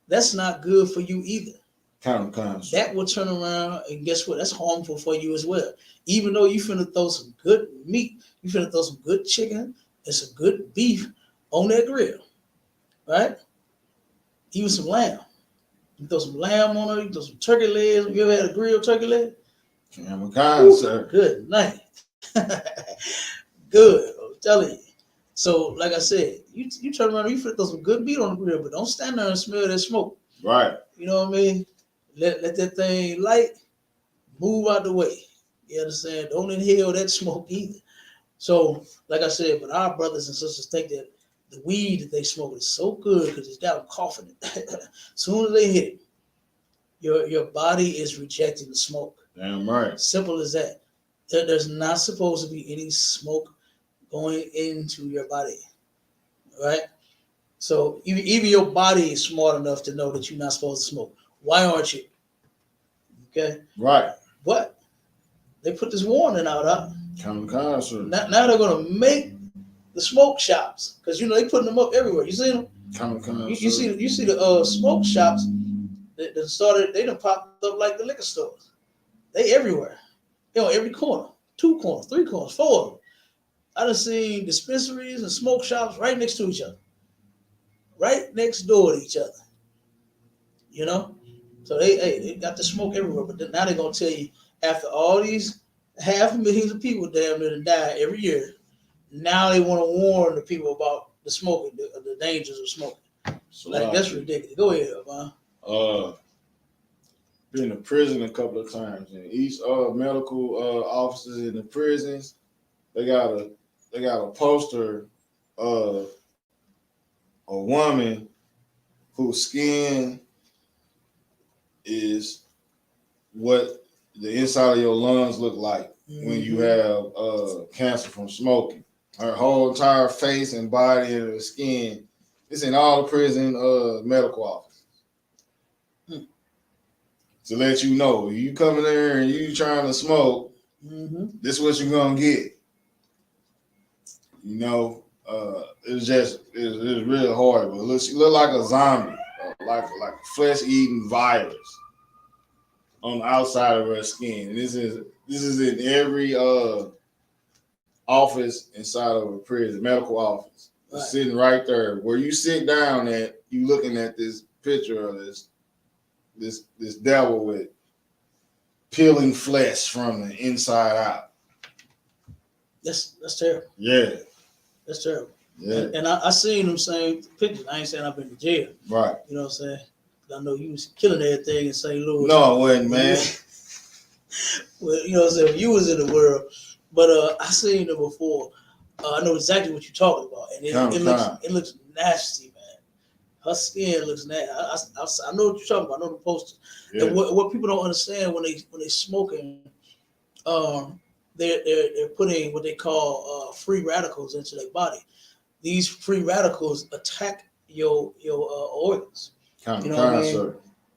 That's not good for you either. That will turn around and guess what? That's harmful for you as well. Even though you finna throw some good meat, you finna throw some good chicken and some good beef on that grill, right? Even some lamb. You throw some lamb on it, you throw some turkey legs. You ever had a grilled turkey leg? Sir. Good night. Good, I'm telling you. So, like I said, you turn around, you finna throw some good meat on the grill, but don't stand there and smell that smoke. Right. You know what I mean? Let that thing light, move out the way. You understand? Don't inhale that smoke either. So, like I said, but our brothers and sisters think that the weed that they smoke is so good because it's got them coughing. As soon as they hit it, your body is rejecting the smoke. Damn right. Simple as that. There's not supposed to be any smoke going into your body, right? So even your body is smart enough to know that you're not supposed to smoke. Why aren't you? Okay. Right. But they put this warning out. Sir. Now they're gonna make the smoke shops because you know they putting them up everywhere. You see them? You see the smoke shops that started. They done popped up like the liquor stores. They everywhere. You know, every corner, 2 corners, 3 corners, 4 of them. I done seen dispensaries and smoke shops right next to each other, right next door to each other. You know, so they got the smoke everywhere. But now they're gonna tell you after all these 500,000 of people damn near die every year. Now they want to warn the people about the smoking, the dangers of smoking. So Like that's ridiculous. Go ahead, man. Been to prison a couple of times, and each medical officers in the prisons, they got a poster of a woman whose skin is what the inside of your lungs look like when you have cancer from smoking. Her whole entire face and body and her skin. It's in all the prison medical offices. To let you know, you coming there and you trying to smoke, this is what you're gonna get. You know, it's really horrible. It looks like a zombie, like a flesh eating virus on the outside of her skin. And this is in every office inside of a prison, medical office. Right. Sitting right there where you sit down at, you looking at this picture of this devil with peeling flesh from the inside out. That's terrible. Yeah. That's terrible. Yeah. And I seen them same pictures. I ain't saying I've been to jail. Right. You know what I'm saying? I know you was killing everything in St. Louis. No, I wasn't, man. Well, you know what I'm saying? You was in the world. But I seen them before. I know exactly what you're talking about. And it looks nasty, man. Her skin looks nasty. I know what you're talking about. I know the posters. Yeah. And what people don't understand when they smoking, they're putting what they call free radicals into their body. These free radicals attack your organs. You know what I mean?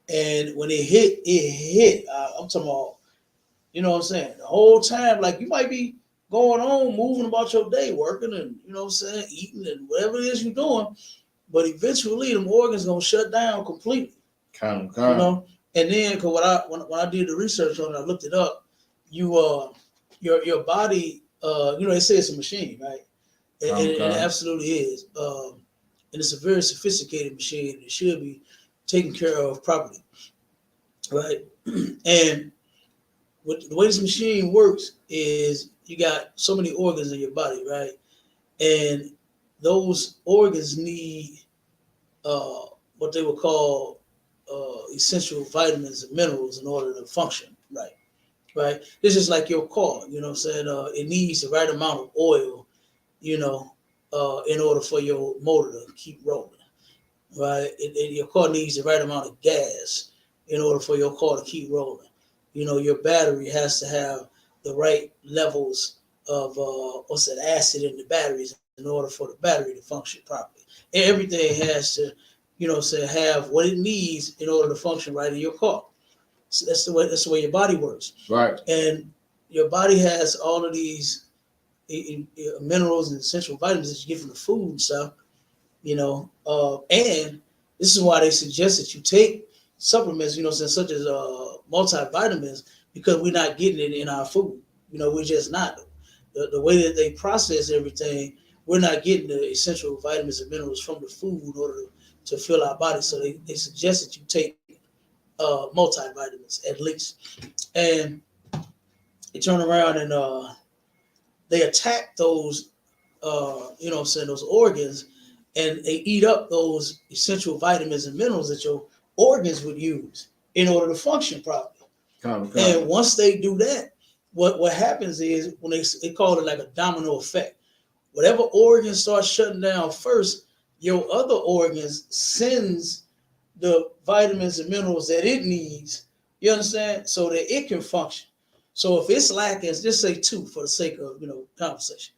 And when it hit. I'm talking about, you know what I'm saying? The whole time, like you might be going on, moving about your day, working and, you know what I'm saying, eating and whatever it is you're doing. But eventually, them organs gonna shut down completely. You know, and then because when I did the research on it, I looked it up. Your body, you know, they say it's a machine, right? It absolutely is, and it's a very sophisticated machine. It should be taken care of properly, right? And the way this machine works is you got so many organs in your body, right? And those organs need what they would call essential vitamins and minerals in order to function, right? This is like your car, you know what I'm saying? It needs the right amount of oil, you know, in order for your motor to keep rolling, right? Your car needs the right amount of gas in order for your car to keep rolling. You know, your battery has to have the right levels of acid in the batteries in order for the battery to function properly. And everything has to, you know, have what it needs in order to function right in your car. So that's the way your body works. Right. And your body has all of these minerals and essential vitamins that you get from the food and stuff, you know, and this is why they suggest that you take supplements, you know, such as multivitamins, because we're not getting it in our food. You know, we're just not. The way that they process everything, we're not getting the essential vitamins and minerals from the food in order to fill our body. So they suggest that you take multivitamins at least. And they turn around and they attack those, you know what I'm saying, those organs, and they eat up those essential vitamins and minerals that your organs would use in order to function properly. And once they do that, what happens is when they call it like a domino effect. Whatever organ starts shutting down first, your other organs sends the vitamins and minerals that it needs, you understand, so that it can function. So if it's lacking, just say 2 for the sake of, you know, conversation.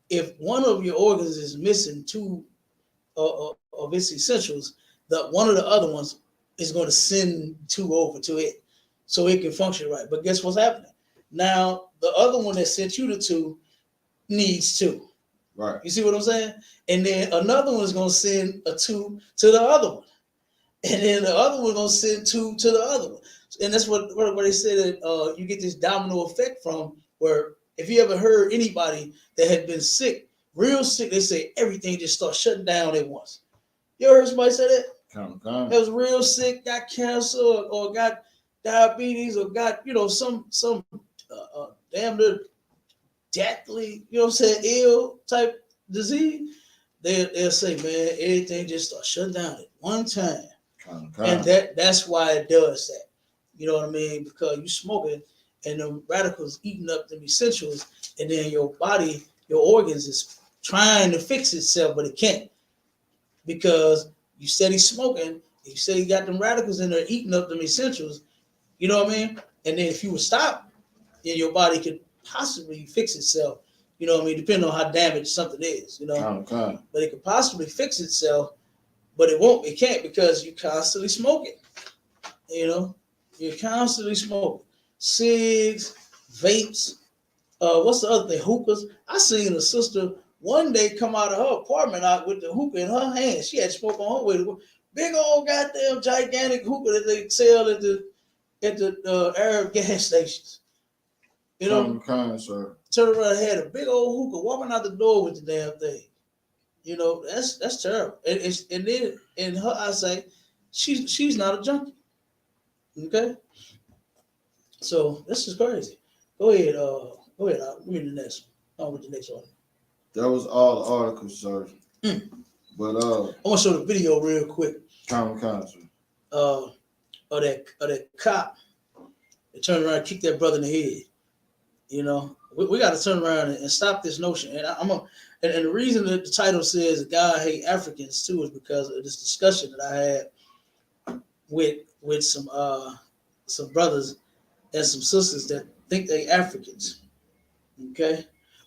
If one of your organs is missing 2 of its essentials, one of the other ones is going to send 2 over to it so it can function right. But guess what's happening? Now, the other one that sent you the 2 needs 2. Right. You see what I'm saying? And then another one is going to send a 2 to the other one. And then the other one is going to send 2 to the other one. And that's what they say that you get this domino effect from, where if you ever heard anybody that had been sick, real sick, they say everything just starts shutting down at once. You ever heard somebody say that? That was real sick, got cancer or got diabetes or got, you know, some damn near deathly, you know what I'm saying, ill type disease, they'll say, man, everything just starts shutting down at one time. And that's why it does that. You know what I mean? Because you smoking and the radicals eating up them essentials, and then your body, your organs is trying to fix itself, but it can't. Because you steady smoking, you steady got them radicals in there eating up them essentials, you know what I mean? And then if you would stop, then your body could possibly fix itself, you know what I mean, depending on how damaged something is, you know. But it could possibly fix itself, but it won't, it can't, because you're constantly smoking, you know. You're constantly smoking. Cigs, vapes, what's the other thing? Hookahs. I seen a sister one day come out of her apartment out with the hookah in her hand. She had smoke on her way to work. Big old goddamn gigantic hookah that they sell at the Arab gas stations. You know, sir. Turn around, had a big old hookah walking out the door with the damn thing. You know, that's terrible. And then in her eyesight, she's not a junkie. Okay, so this is crazy. Go ahead. Go ahead. Give me the next one. On with the next one. That was all the articles, sir. But I want to show the video real quick. Sir. Of that cop that turned around and kicked that brother in the head. You know, we got to turn around and stop this notion. And and the reason that the title says God hate Africans too is because of this discussion that I had with some brothers and some sisters that think they Africans. Okay,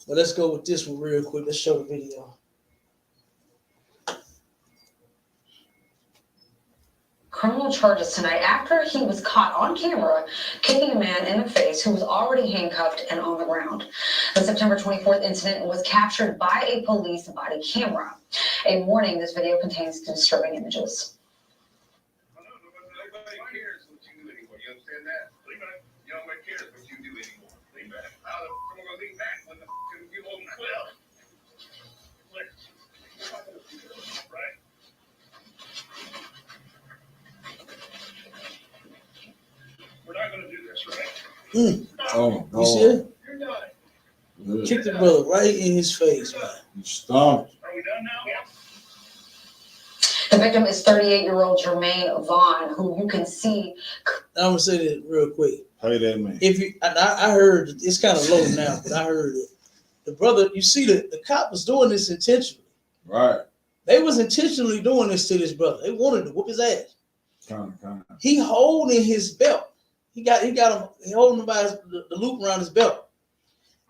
well, let's go with this one real quick. Let's show the video. Criminal charges tonight after he was caught on camera kicking a man in the face who was already handcuffed and on the ground. The September 24th incident was captured by a police body camera. A warning, this video contains disturbing images. Nobody cares what you do anymore. You understand that? Nobody cares what you do anymore. Lean back. How the fuck am I gonna lean back when you hold my well? Right? We're not gonna do this, right? Oh, you see it? You're done. Kicked the brother right in his face, man. You stomped. Are we done now? Yeah. The victim is 38-year-old Jermaine Vaughn, who you can see. I'm gonna say this real quick. Hey, that man. If you, I heard it's kind of low now, but I heard it. The brother, you see, the cop was doing this intentionally. Right. They was intentionally doing this to this brother. They wanted to whoop his ass. He holding his belt. He got him holding him by the loop around his belt.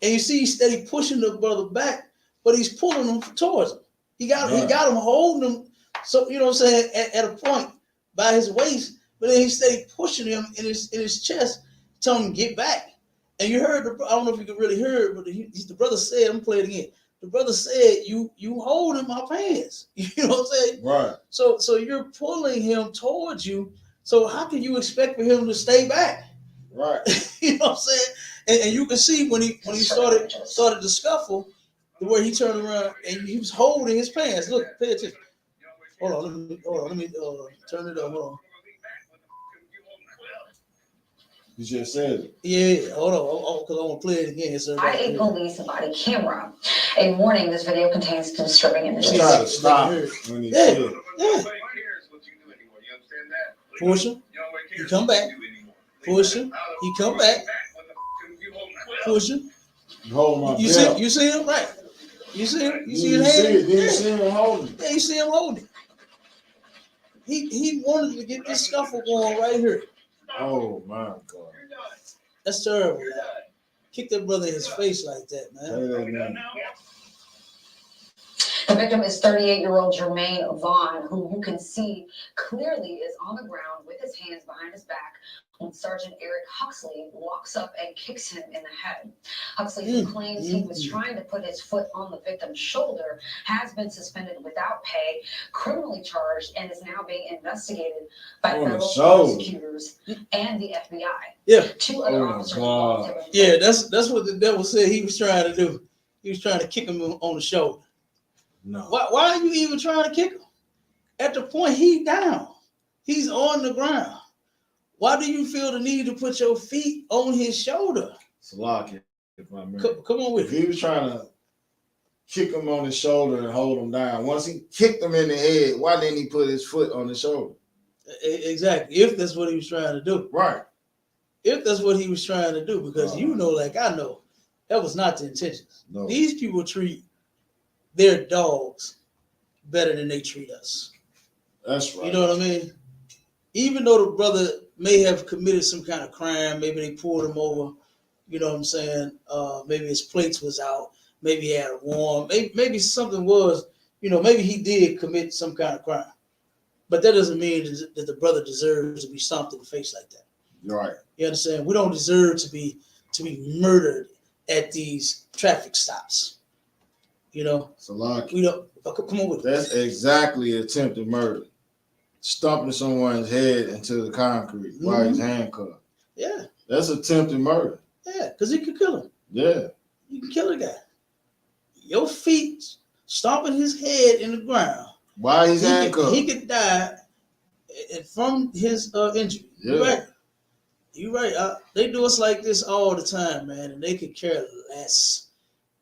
And you see he's steady pushing the brother back, but he's pulling him towards him. He got him holding him, so you know what I'm saying, at a point by his waist, but then he steady pushing him in his chest, telling him get back. And you heard I don't know if you could really hear it, but the brother said, I'm gonna play it again. The brother said, you holding my pants. You know what I'm saying? Right. So you're pulling him towards you. So how can you expect for him to stay back? Right. You know what I'm saying? And you can see when he started the scuffle, the way he turned around and he was holding his pants. Look, pay attention. Hold on, let me turn it up. Hold on. You just said it. Yeah, hold on, because I want to play it again. So By a police body camera. A warning, this video contains disturbing images. Try to stop when he said it. Yeah. Push him. He come back. Push him. He come back. Push him. You see him? Right. You see him? You see his hand? You see him holding. Yeah, you see him holding. He wanted to get this scuffle going right here. Oh my God. That's terrible, man. Kick that brother in his face like that, man. The victim is 38-year-old Jermaine Vaughn, who you can see clearly is on the ground with his hands behind his back when Sergeant Eric Huxley walks up and kicks him in the head. Huxley, who claims he was trying to put his foot on the victim's shoulder, has been suspended without pay, criminally charged, and is now being investigated by federal prosecutors and the FBI. Yeah. 2 other officers involved have been Yeah, that's what the devil said he was trying to do. He was trying to kick him on the shoulder. No. Why are you even trying to kick him? At the point he down, he's on the ground. Why do you feel the need to put your feet on his shoulder? Salaki, if I remember. Come on with it. He was trying to kick him on his shoulder and hold him down. Once he kicked him in the head, why didn't he put his foot on his shoulder? Exactly. If that's what he was trying to do. Right. If that's what he was trying to do, because you know, like I know, that was not the intention. No. These people treat their dogs better than they treat us. That's right. You know what I mean? Even though the brother may have committed some kind of crime, maybe they pulled him over, you know what I'm saying? Maybe his plates was out, maybe he had a warrant, maybe something was, you know, maybe he did commit some kind of crime. But that doesn't mean that the brother deserves to be stomped in the face like that. You're right. You understand? We don't deserve to be murdered at these traffic stops. You know? Salaki. We don't come on with it. That's exactly attempted murder. Stomping someone's head into the concrete while he's handcuffed. Yeah. That's attempted murder. Yeah, because you can kill him. Yeah. You can kill a guy. Your feet stomping his head in the ground. While he's handcuffed. He could die from his injury. Yeah. You're right. You're right. They do us like this all the time, man, and they could care less.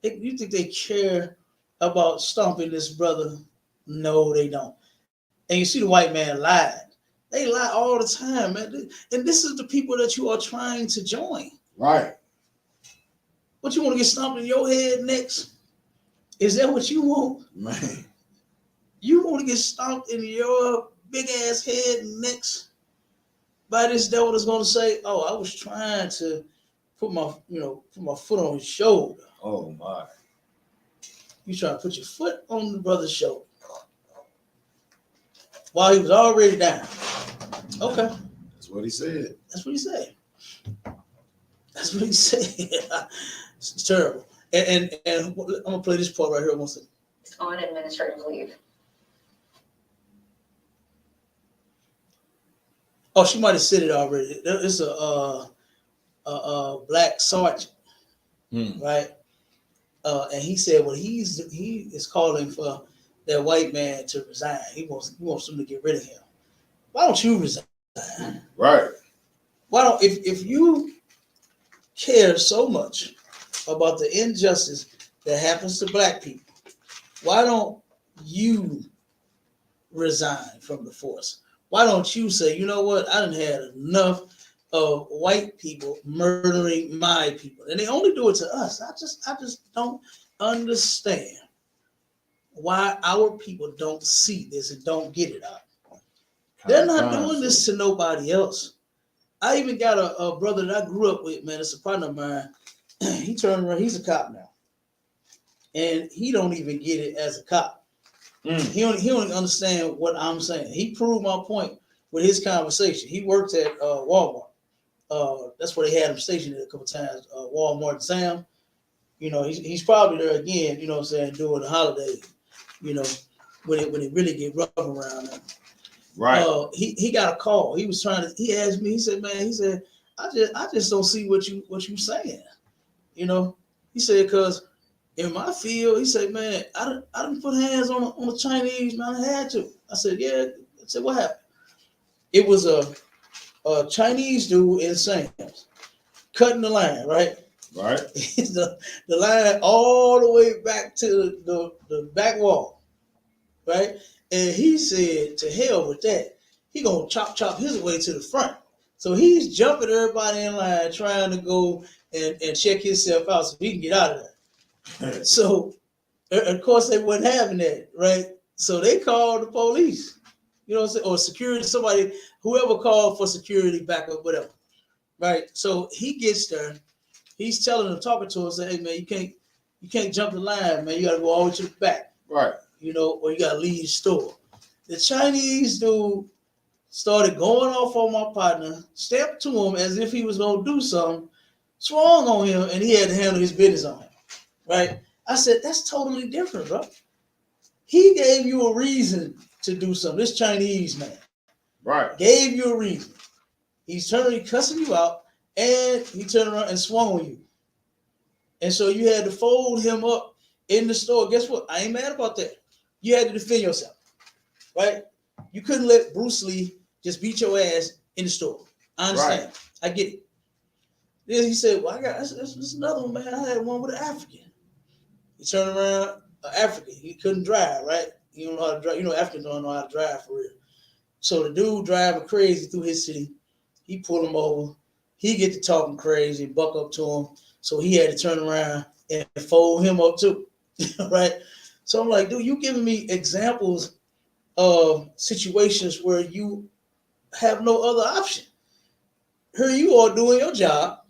You think they care about stomping this brother? No, they don't. And you see the white man lied. They lie all the time, man. And this is the people that you are trying to join. Right. What, you want to get stomped in your head next? Is that what you want? Man. You want to get stomped in your big ass head next by this devil that's going to say, "Oh, I was trying to put my foot on his shoulder." Oh my. You trying to put your foot on the brother's shoulder while he was already down. Okay. That's what he said. That's what he said. That's what he said. It's terrible. And I'm gonna play this part right here. One second. On administrative leave. Oh, she might have said it already. It's a black sergeant, right? And he said, well, he is calling for that white man to resign. He wants them to get rid of him. Why don't you resign? Right. Why don't if you care so much about the injustice that happens to black people, why don't you resign from the force? Why don't you say, you know what? I done had enough of white people murdering my people, and they only do it to us. I just don't understand why our people don't see this and don't get it out. They're not doing this to nobody else. I even got a brother that I grew up with, man. It's a partner of mine. He turned around. He's a cop now, and he don't even get it as a cop. He don't understand what I'm saying. He proved my point with his conversation. He worked at Walmart. That's where they had him stationed at a couple times. Walmart and Sam. You know, he's probably there again. You know what I'm saying, during the holidays. You know, when it really get rough around there. Right. He got a call. He was trying to. He asked me. He said, "Man," he said, I just don't see what you saying." You know, he said, "Cause in my field," he said, "Man, I didn't put hands on the Chinese, man. I had to." I said, "Yeah." I said, "What happened?" It was a Chinese dude in Sam's cutting the line, right? Right. the line all the way back to the back wall, right? And he said, to hell with that. He gonna chop his way to the front. So he's jumping everybody in line, trying to go and check himself out so he can get out of there. So, of course, they wasn't having that, right? So they called the police, you know what I'm saying, or security, somebody, whoever called for security backup, whatever, right? So he gets there. He's telling them, talking to him, saying, "Hey, man, you can't jump the line, man. You got to go all the way to the back." Right. You know, or you got to leave the store. The Chinese dude started going off on my partner, stepped to him as if he was going to do something, swung on him, and he had to handle his business on him, right? I said, that's totally different, bro. He gave you a reason to do something. This Chinese man, right, gave you a reason. He's turning, cussing you out, and he turned around and swung on you. And so you had to fold him up in the store. Guess what? I ain't mad about that. You had to defend yourself, right? You couldn't let Bruce Lee just beat your ass in the store. I understand. Right. I get it. Then he said, "Well, I got this another one, man. I had one with an African." He turned around, an African. He couldn't drive, right? He don't know how to drive. You know, Africans don't know how to drive for real. So the dude driving crazy through his city. He pulled him over. He get to talking crazy, buck up to him. So he had to turn around and fold him up too, right? So I'm like, dude, you giving me examples of situations where you have no other option. Here you are doing your job,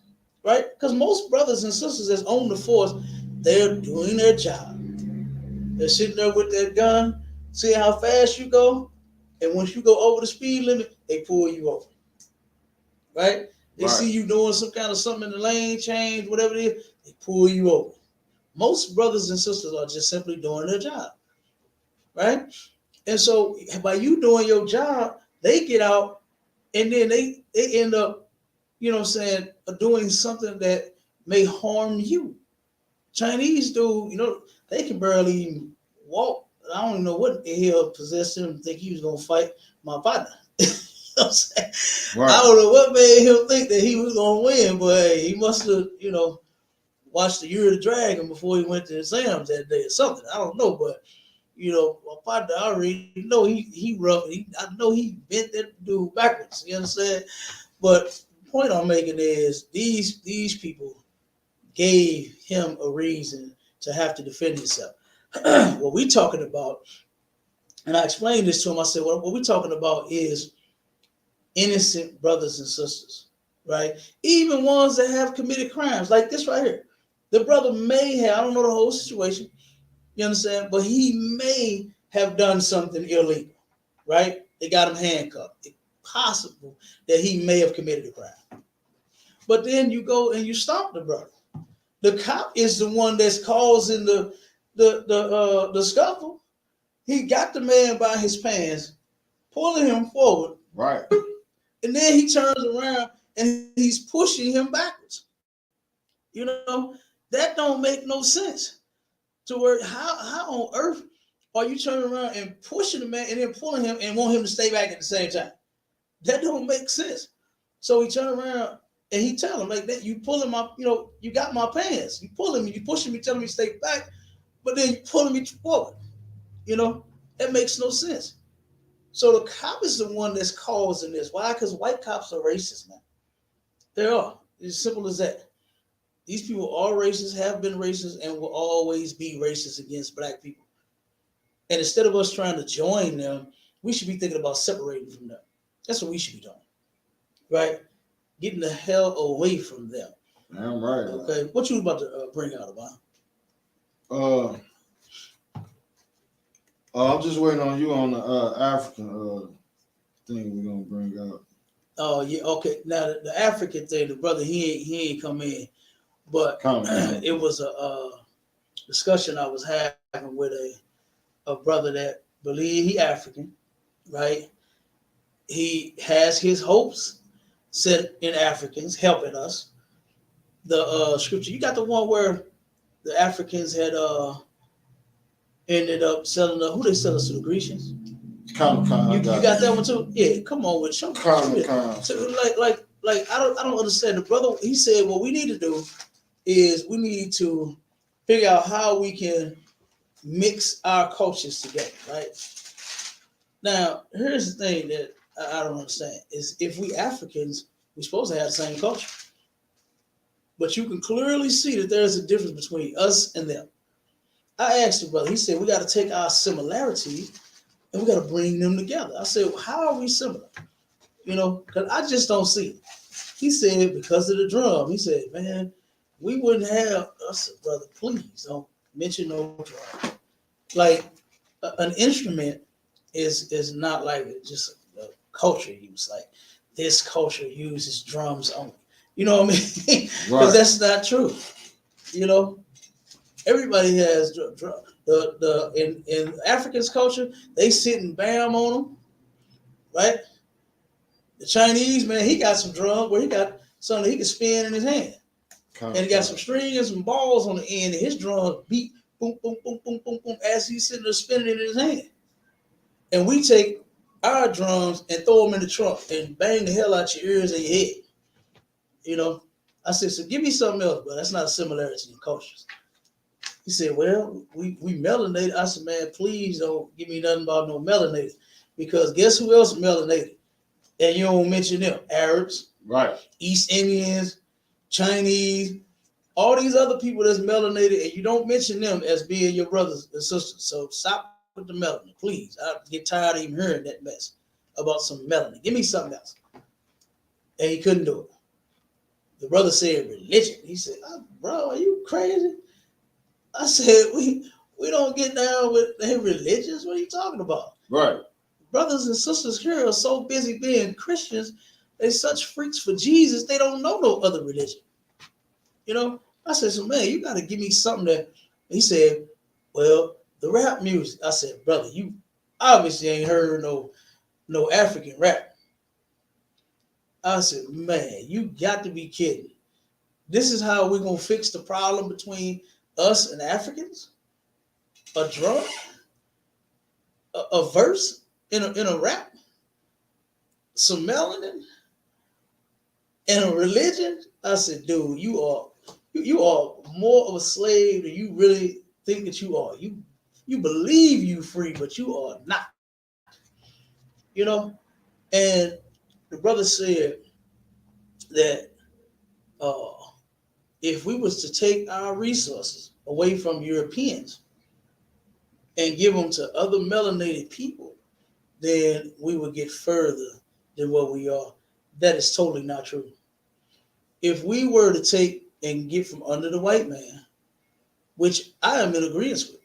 right? Because most brothers and sisters that's on the force, they're doing their job. They're sitting there with their gun, see how fast you go, and once you go over the speed limit, they pull you over, right? They Right. see you doing some kind of something in the lane change, whatever it is, they pull you over. Most brothers and sisters are just simply doing their job, right? And so by you doing your job, they get out and then they end up, you know what I'm saying, doing something that may harm you. Chinese dude, you know, they can barely even walk. I don't even know what the hell possessed him to think he was gonna fight my partner. You know what I'm saying? Right. I don't know what made him think that he was gonna win, but hey, he must have, you know, watched the Year of the Dragon before he went to exams that day or something. I don't know, but you know, my partner, I already know he rough. I know he bent that dude backwards. You understand? But the point I'm making is these people gave him a reason to have to defend himself. What we talking about, and I explained this to him. I said, well, what we're talking about is innocent brothers and sisters, right? Even ones that have committed crimes, like this right here. The brother may have, I don't know the whole situation, you understand, but he may have done something illegal, right? They got him handcuffed. It's possible that he may have committed a crime. But then you go and you stop the brother. The cop is the one that's causing the scuffle. He got the man by his pants, pulling him forward, Right. and then he turns around and he's pushing him backwards. You know, that don't make no sense. To where how on earth are you turning around and pushing the man and then pulling him and want him to stay back at the same time? That don't make sense. So he turned around and he tell him like that, you pulling my, you know, you got my pants. You pulling me, you pushing me, telling me to stay back, but then you pulling me forward. You know, that makes no sense. So the cop is the one that's causing this. Why? Because white cops are racist, man. They are. It's as simple as that. These people are racist, have been racist, and will always be racist against black people. And instead of us trying to join them, we should be thinking about separating from them. That's what we should be doing, right? Getting the hell away from them. Damn right. Okay, what you about to bring out about? I'm just waiting on you on the African thing we're gonna bring out. Oh yeah, okay. Now the African thing, the brother he ain't come in, but it was a discussion I was having with a brother that believe he African, right? He has his hopes set in Africans helping us. The scripture, you got the one where the Africans had ended up selling who they sell us to, the Grecians. You got that one too? Yeah, come on with show. So like I don't understand. The brother, he said what we need to do is we need to figure out how we can mix our cultures together, right? Now, here's the thing that I don't understand is if we Africans, we're supposed to have the same culture. But you can clearly see that there's a difference between us and them. I asked the brother, he said, we got to take our similarities and we got to bring them together. I said, well, how are we similar? You know, because I just don't see it. He said, because of the drum. He said, man, we wouldn't have, I said, brother, please don't mention no drum. Like an instrument is not like just a culture use. Like this culture uses drums only. You know what I mean? Because that's not true. You know, everybody has drum. In African's culture, they sit and bam on them, right? The Chinese man, he got some drums where he got something he can spin in his hand, and he got some string and some balls on the end, and his drums beat boom, boom, boom, boom, boom, boom as he's sitting there spinning it in his hand. And we take our drums and throw them in the trunk and bang the hell out your ears and your head. You know, I said, so give me something else, but that's not a similarity in cultures. He said, well, we melanated. I said, man, please don't give me nothing about no melanated. Because guess who else melanated? And you don't mention them. Arabs, Right. East Indians, Chinese, all these other people that's melanated, and you don't mention them as being your brothers and sisters. So stop with the melanin, please. I get tired of even hearing that mess about some melanin. Give me something else. And he couldn't do it. The brother said religion. He said, oh, bro, are you crazy? I said, we don't get down with their religions. What are you talking about? Right. Brothers and sisters here are so busy being Christians. They're such freaks for Jesus. They don't know no other religion. You know? I said, so man, you got to give me something that. He said, well, the rap music. I said, brother, you obviously ain't heard no African rap. I said, man, you got to be kidding. This is how we're going to fix the problem between us and Africans? A drum? A verse in a rap? Some melanin? And a religion? I said, dude, you are more of a slave than you really think that you are. You believe you free, but you are not. You know? And the brother said that if we was to take our resources away from Europeans and give them to other melanated people, then we would get further than what we are. That is totally not true. If we were to take and get from under the white man, which I am in agreement with,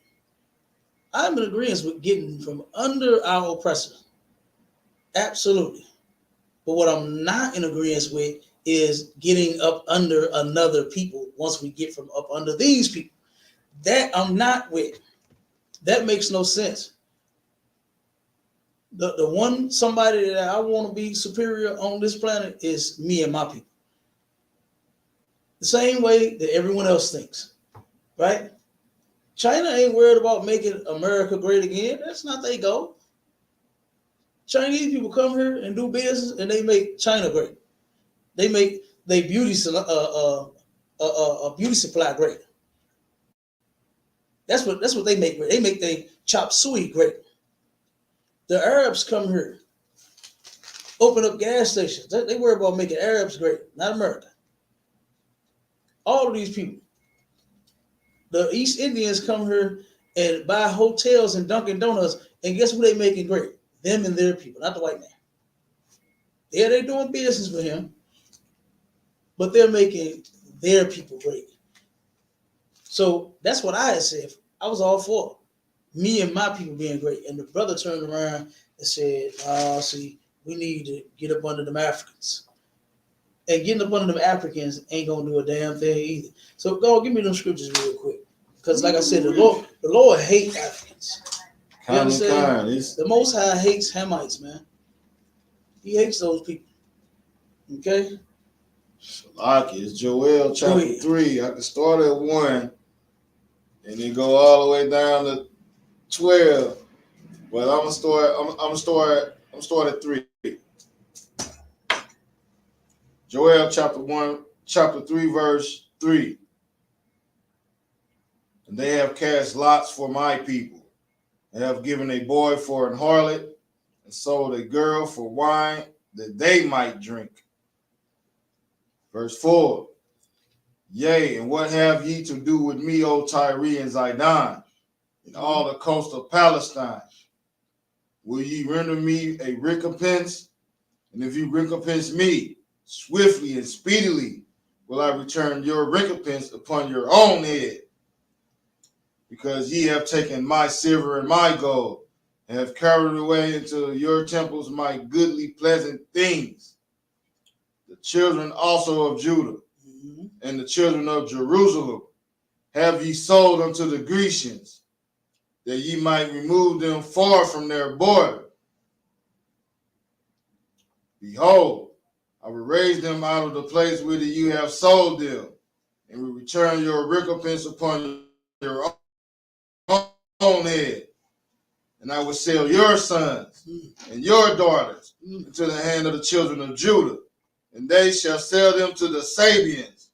I'm in agreement with getting from under our oppressor. Absolutely. But what I'm not in agreement with is getting up under another people once we get from up under these people. That I'm not with. That makes no sense. The one somebody that I want to be superior on this planet is me and my people. The same way that everyone else thinks, right? China ain't worried about making America great again. That's not their goal. Chinese people come here and do business, and they make China great. They make their beauty supply great. That's what they make great. They make their chop suey great. The Arabs come here, open up gas stations. They worry about making Arabs great, not America. All of these people. The East Indians come here and buy hotels and Dunkin' Donuts, and guess who they making great? Them and their people, not the white man. Yeah, they're doing business with him, but they're making their people great. So that's what I had said. I was all for me and my people being great. And the brother turned around and said, see, we need to get up under them Africans. And getting up under them Africans ain't going to do a damn thing either. So go give me them scriptures real quick. Because like I said, the Lord hates Africans. You understand? The Most High hates Hamites, man. He hates those people. Okay? It's Joel chapter 3. I can start at 1 and then go all the way down to 12. But I'm gonna start at 3. Joel chapter 3, verse 3. And they have cast lots for my people. They have given a boy for an harlot and sold a girl for wine that they might drink. Verse 4. Yea, and what have ye to do with me, O Tyre and Zidon, and all the coast of Palestine? Will ye render me a recompense? And if you recompense me, swiftly and speedily will I return your recompense upon your own head. Because ye have taken my silver and my gold, and have carried away into your temples my goodly pleasant things. The children also of Judah and the children of Jerusalem have ye sold unto the Grecians, that ye might remove them far from their border. Behold, I will raise them out of the place whither you have sold them, and will return your recompense upon your own head. And I will sell your sons and your daughters into the hand of the children of Judah, and they shall sell them to the Sabians,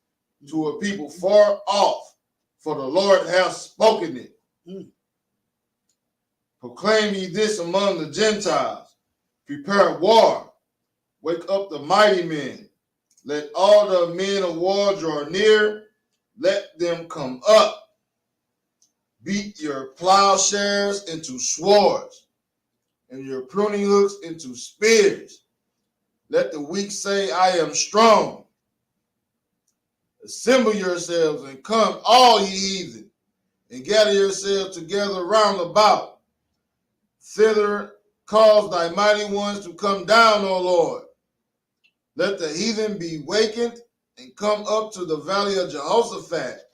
to a people far off, for the Lord hath spoken it. Mm. Proclaim ye this among the Gentiles. Prepare war. Wake up the mighty men. Let all the men of war draw near. Let them come up. Beat your plowshares into swords, and your pruning hooks into spears. Let the weak say, I am strong. Assemble yourselves and come, all ye heathen, and gather yourselves together round about. Thither cause thy mighty ones to come down, O Lord. Let the heathen be wakened and come up to the valley of Jehoshaphat.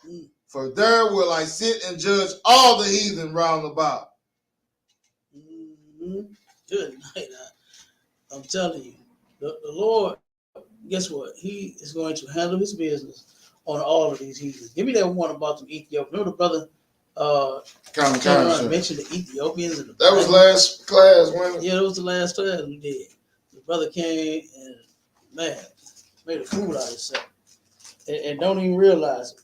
For there will I sit and judge all the heathen round about. Mm-hmm. Good night. I'm telling you, the Lord, guess what? He is going to handle his business on all of these heathens. Give me that one about the Ethiopians. Remember the brother came around and mentioned the Ethiopians and the that was last class, wasn't it? Yeah, that was the last class we did. The brother came and man made a fool out of himself. And don't even realize it.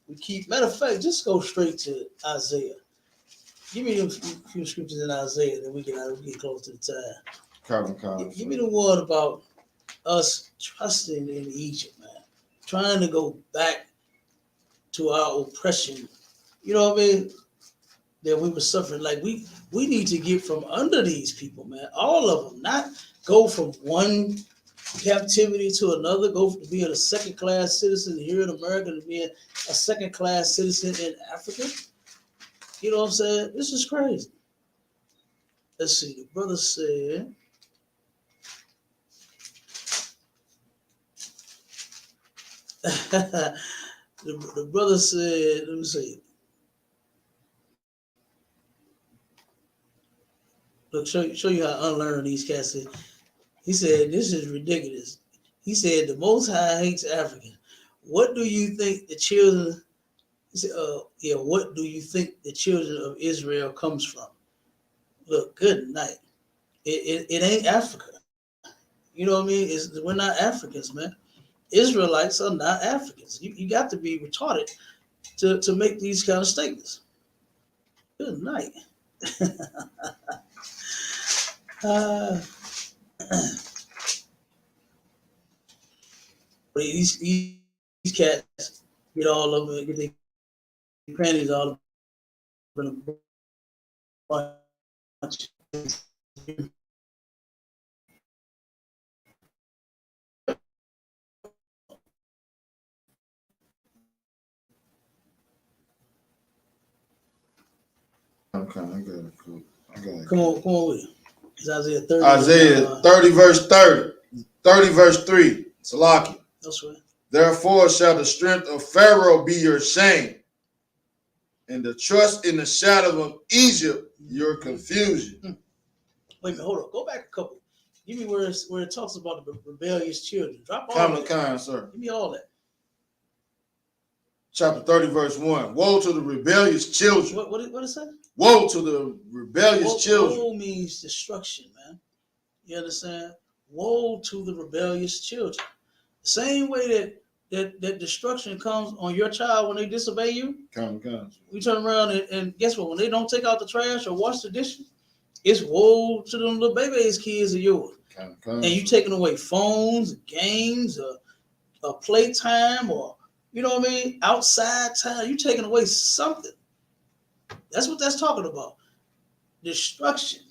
We keep matter of fact, just go straight to Isaiah. Give me a few scriptures in Isaiah that we get close to the time. Give me the one about us trusting in Egypt, man. Trying to go back to our oppression. You know what I mean? That we were suffering. Like we need to get from under these people, man. All of them. Not go from one captivity to another, go from being a second-class citizen here in America to being a second-class citizen in Africa. You know what I'm saying? This is crazy. Let's see. The brother said, the brother said, let me see. Look, show you how unlearned these cats is. He said, this is ridiculous. He said, the Most High hates Africans. What do you think the children, he said, what do you think the children of Israel comes from? Look, good night. It ain't Africa. You know what I mean? We're not Africans, man. Israelites are not Africans. You got to be retarded to make these kind of statements. Good night. These cats get all of it, get their panties all up in a bunch. Okay, I got it. Come on with it. It's Isaiah 30. Isaiah 30, verse 30. 30, verse 3. Salaki. That's right. Therefore shall the strength of Pharaoh be your shame, and the trust in the shadow of Egypt your confusion. Wait a minute, hold on. Go back a couple. Give me where it talks about the rebellious children. Drop all that. Sir. Give me all that. Chapter 30, verse 1. Woe to the rebellious children. What is that? Woe to the rebellious children. Woe means destruction, man. You understand? Woe to the rebellious children. The same way that destruction comes on your child when they disobey you. We turn around and guess what? When they don't take out the trash or wash the dishes, it's woe to them little baby's kids of yours. And you taking away phones, games, or playtime, or you know what I mean, outside time. You taking away something. That's what that's talking about. Destruction.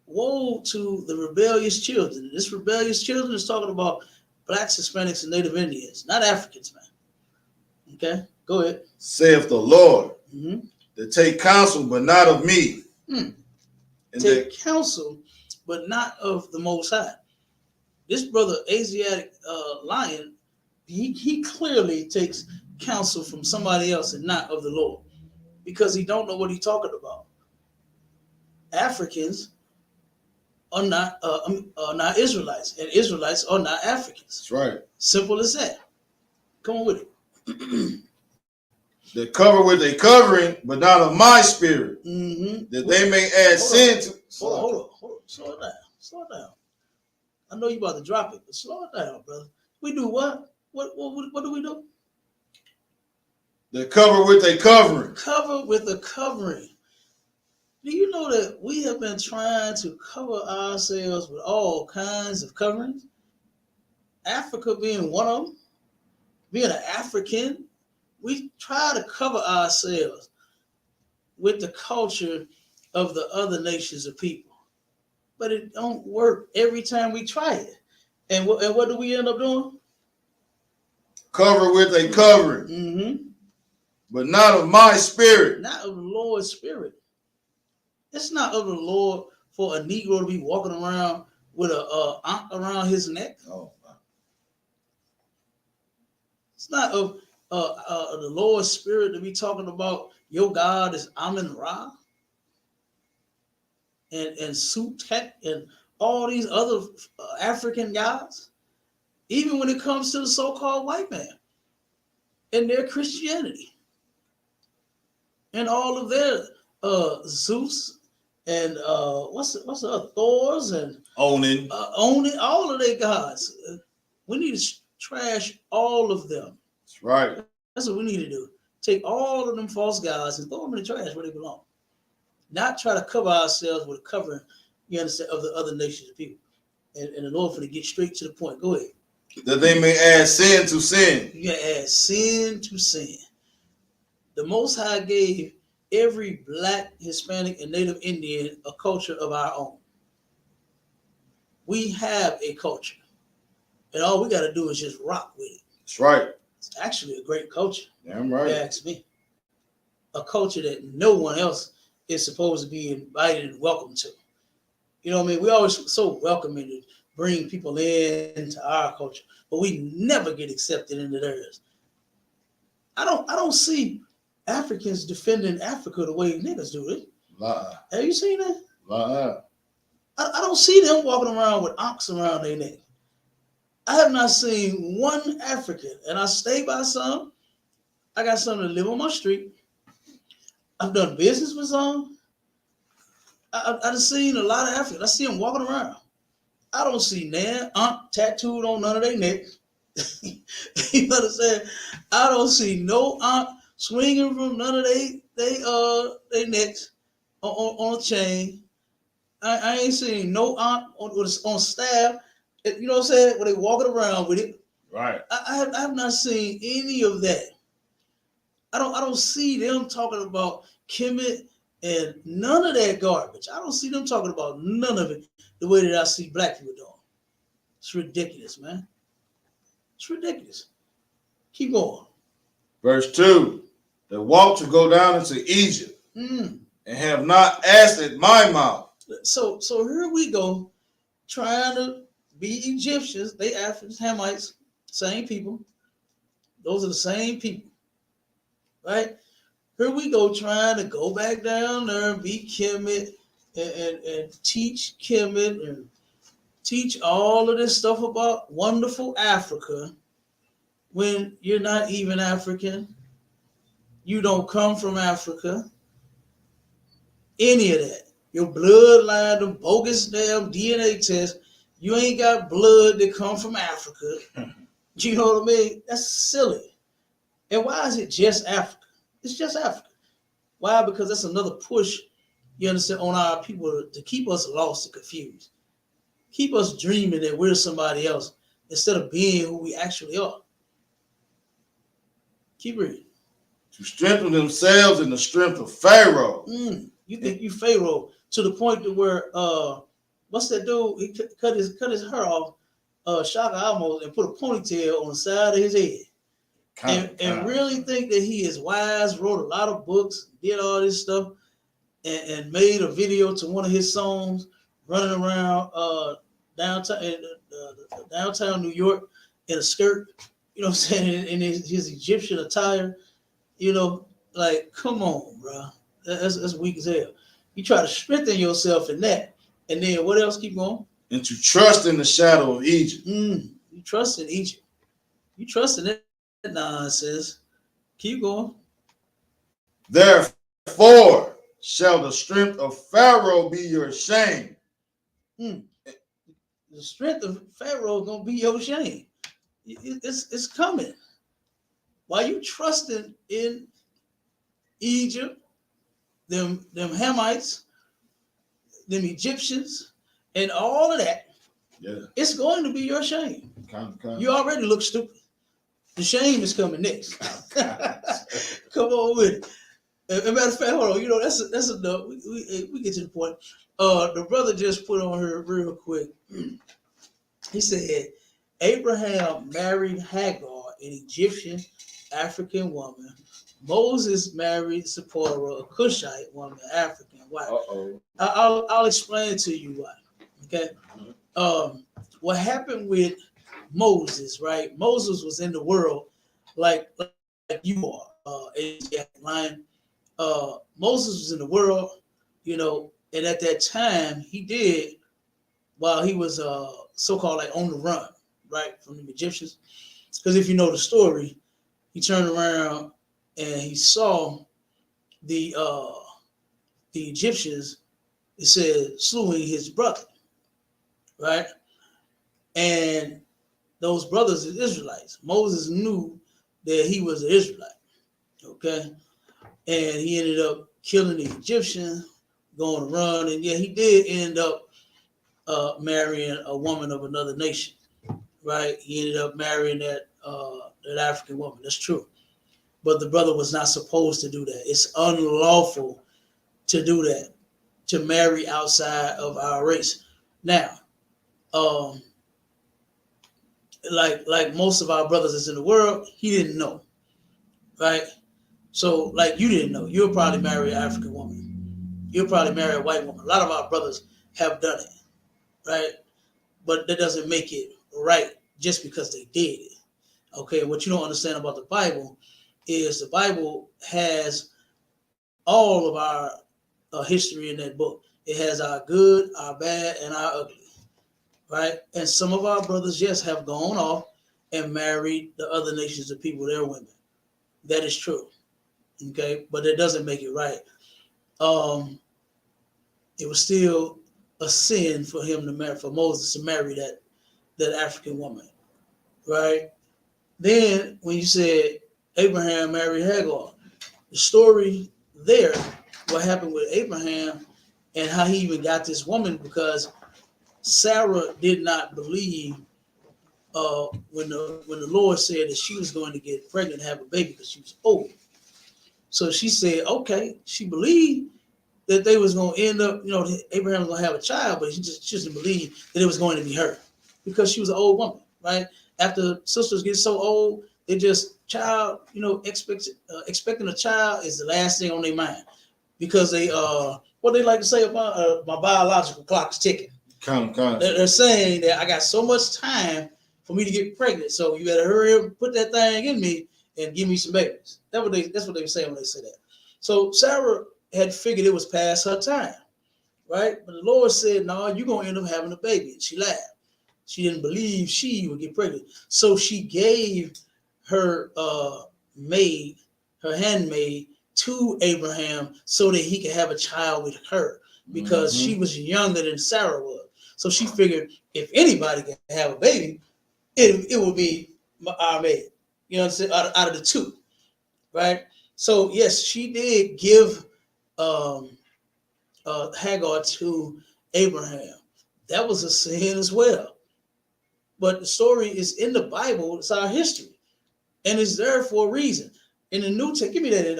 Woe to the rebellious children. This rebellious children is talking about blacks, Hispanics, and Native Indians, not Africans, man. Okay, go ahead. Saith the Lord, that take counsel, but not of me. And take counsel, but not of the Most High. This brother, Asiatic Lion, he clearly takes counsel from somebody else and not of the Lord, because he don't know what he's talking about. Africans are not Israelites, and Israelites are not Africans. That's right. Simple as that. Come on with it. They cover with a covering, but not of my spirit, that they may add sin to. Hold on. Slow it down. I know you about to drop it, but slow it down, brother. We do what? What do we do? They're covered with a covering. Covered with a covering. Do you know that we have been trying to cover ourselves with all kinds of coverings? Africa being one of them, being an African, we try to cover ourselves with the culture of the other nations of people. But it don't work every time we try it. And what do we end up doing? Covered with a covering. Mm-hmm. But not of my spirit. Not of the Lord's spirit. It's not of the Lord for a Negro to be walking around with a ankh around his neck. Oh, It's not of the Lord's spirit to be talking about your God is Amun Ra and Sutek and all these other African gods. Even when it comes to the so-called white man and their Christianity and all of their Zeus and what's the other Thors and owning. all of their gods. We need to trash all of them. That's right. That's what we need to do. Take all of them false gods and throw them in the trash where they belong. Not try to cover ourselves with a covering, you understand, of the other nations of people. And in order for to get straight to the point, go ahead. That they may add sin to sin. You gotta add sin to sin. The Most High gave every Black, Hispanic, and Native Indian a culture of our own. We have a culture. And all we gotta do is just rock with it. That's right. It's actually a great culture. Damn If right. you ask me. A culture that no one else is supposed to be invited and welcome to. You know what I mean? We always so welcoming to bring people into our culture, but we never get accepted into theirs. I don't see Africans defending Africa the way niggas do it. Have you seen that? I don't see them walking around with ox around their neck. I have not seen one African, and I stay by some. I got some that live on my street. I've done business with some. I've seen a lot of Africans. I see them walking around. I don't see nan tattooed on none of their necks. You understand? I don't see no swinging from none of they necks on a chain. I ain't seen no on staff. You know what I'm saying? When they walking around with it. Right. I have not seen any of that. I don't see them talking about Kemet and none of that garbage. I don't see them talking about none of it the way that I see Black people doing. It's ridiculous, man. It's ridiculous. Keep going. Verse 2. They walk to go down into Egypt and have not asked at my mouth. So here we go, trying to be Egyptians. They Africans, Hamites, same people. Those are the same people. Right? Here we go trying to go back down there and be Kemet and teach Kemet and teach all of this stuff about wonderful Africa when you're not even African. You don't come from Africa. Any of that. Your bloodline, the bogus damn DNA test, you ain't got blood that come from Africa. You know what I mean? That's silly. And why is it just Africa? It's just Africa. Why? Because that's another push, you understand, on our people to keep us lost and confused. Keep us dreaming that we're somebody else instead of being who we actually are. Keep reading. To strengthen themselves in the strength of Pharaoh. You think you Pharaoh to the point to where what's that dude? He cut his hair off, Shaka almost, and put a ponytail on the side of his head. And really think that he is wise, wrote a lot of books, did all this stuff, and made a video to one of his songs, running around downtown New York in a skirt, you know what I'm saying, in his Egyptian attire, you know, like, come on, bro. That's weak as hell. You try to strengthen yourself in that, and then what else? Keep going. And to trust in the shadow of Egypt. You trust in Egypt. You trust in that nonsense. Keep going. Therefore shall the strength of Pharaoh be your shame. The strength of Pharaoh is gonna be your shame. It's coming. Why you trusting in Egypt, them Hamites, them Egyptians, and all of that? Yeah. It's going to be your shame. Kind. You already look stupid. The shame is coming next. Come on with it. As a matter of fact, hold on. You know, that's enough. We get to the point. The brother just put on here real quick. He said, Abraham married Hagar, an Egyptian African woman. Moses married Zipporah, a Cushite woman, African. Why? Uh-oh. I'll explain to you why. Okay. What happened with Moses, right? Moses was in the world like you are. Lion. Moses was in the world, you know, and at that time he did while he was so-called like on the run, right, from the Egyptians. Because if you know the story, he turned around and he saw the Egyptians, it said, slewing his brother, right? And those brothers are Israelites. Moses knew that he was an Israelite, okay? And he ended up killing the Egyptian, going to run, and yeah, he did end up marrying a woman of another nation, right? He ended up marrying that African woman. That's true. But the brother was not supposed to do that. It's unlawful to do that, to marry outside of our race. Now, like most of our brothers that's in the world, he didn't know, right? So like you didn't know. You'll probably marry an African woman. You'll probably marry a white woman. A lot of our brothers have done it, right? But that doesn't make it right just because they did it. Okay, what you don't understand about the Bible is the Bible has all of our history in that book. It has our good, our bad, and our ugly, right? And some of our brothers, yes, have gone off and married the other nations of people, their women. That is true, okay? But that doesn't make it right. It was still a sin for him to marry, for Moses to marry that African woman, right? Then when you said Abraham married Hagar, the story there, what happened with Abraham and how he even got this woman, because Sarah did not believe when the Lord said that she was going to get pregnant and have a baby because she was old. So she said, okay, she believed that they was going to end up, you know, Abraham was going to have a child, but she just didn't believe that it was going to be her because she was an old woman, right? After sisters get so old, they just expecting a child is the last thing on their mind because they what they like to say about my biological clock is ticking. They're saying that I got so much time for me to get pregnant, so you better hurry up and put that thing in me and give me some babies. That's what they were saying when they say that. So Sarah had figured it was past her time, right? But the Lord said, no, you're going to end up having a baby. And she laughed. She didn't believe she would get pregnant. So she gave her maid, her handmaid, to Abraham so that he could have a child with her because she was younger than Sarah was. So she figured if anybody can have a baby, it would be our maid. You know what I'm saying? Out of the two, right? So yes, she did give Hagar to Abraham. That was a sin as well. But the story is in the Bible. It's our history, and it's there for a reason. In the New Testament, give me that in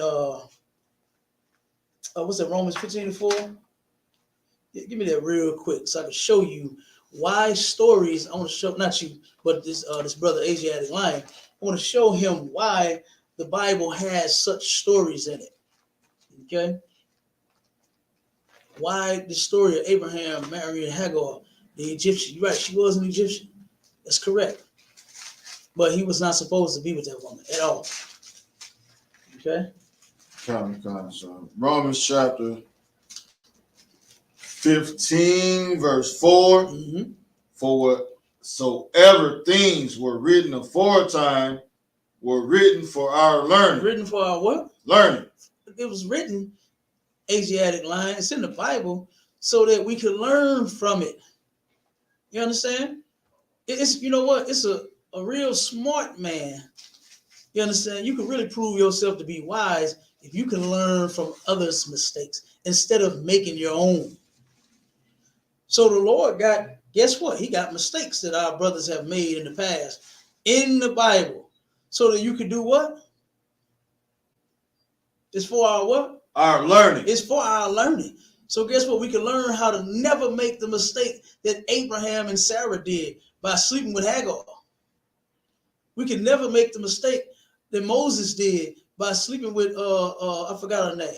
what's that, Romans 15:4? Yeah, give me that real quick so I can show you why stories. I want to show not you, but this brother Asiatic Lion. I want to show him why the Bible has such stories in it. Okay. Why the story of Abraham marrying Hagar, the Egyptian? You're right, she was an Egyptian. That's correct. But he was not supposed to be with that woman at all. Okay? So Romans chapter 15, verse 4. Mm-hmm. For whatsoever things were written aforetime were written for our learning. Written for our what? Learning. It was written, Asiatic Line. It's in the Bible so that we could learn from it. You understand? It's, you know what? It's a real smart man. You understand? You can really prove yourself to be wise if you can learn from others' mistakes instead of making your own. So the Lord got, guess what? He got mistakes that our brothers have made in the past in the Bible. So that you can do what? It's for our what? Our learning. It's for our learning. So guess what? We can learn how to never make the mistake that Abraham and Sarah did by sleeping with Hagar. We can never make the mistake that Moses did by sleeping with I forgot her name.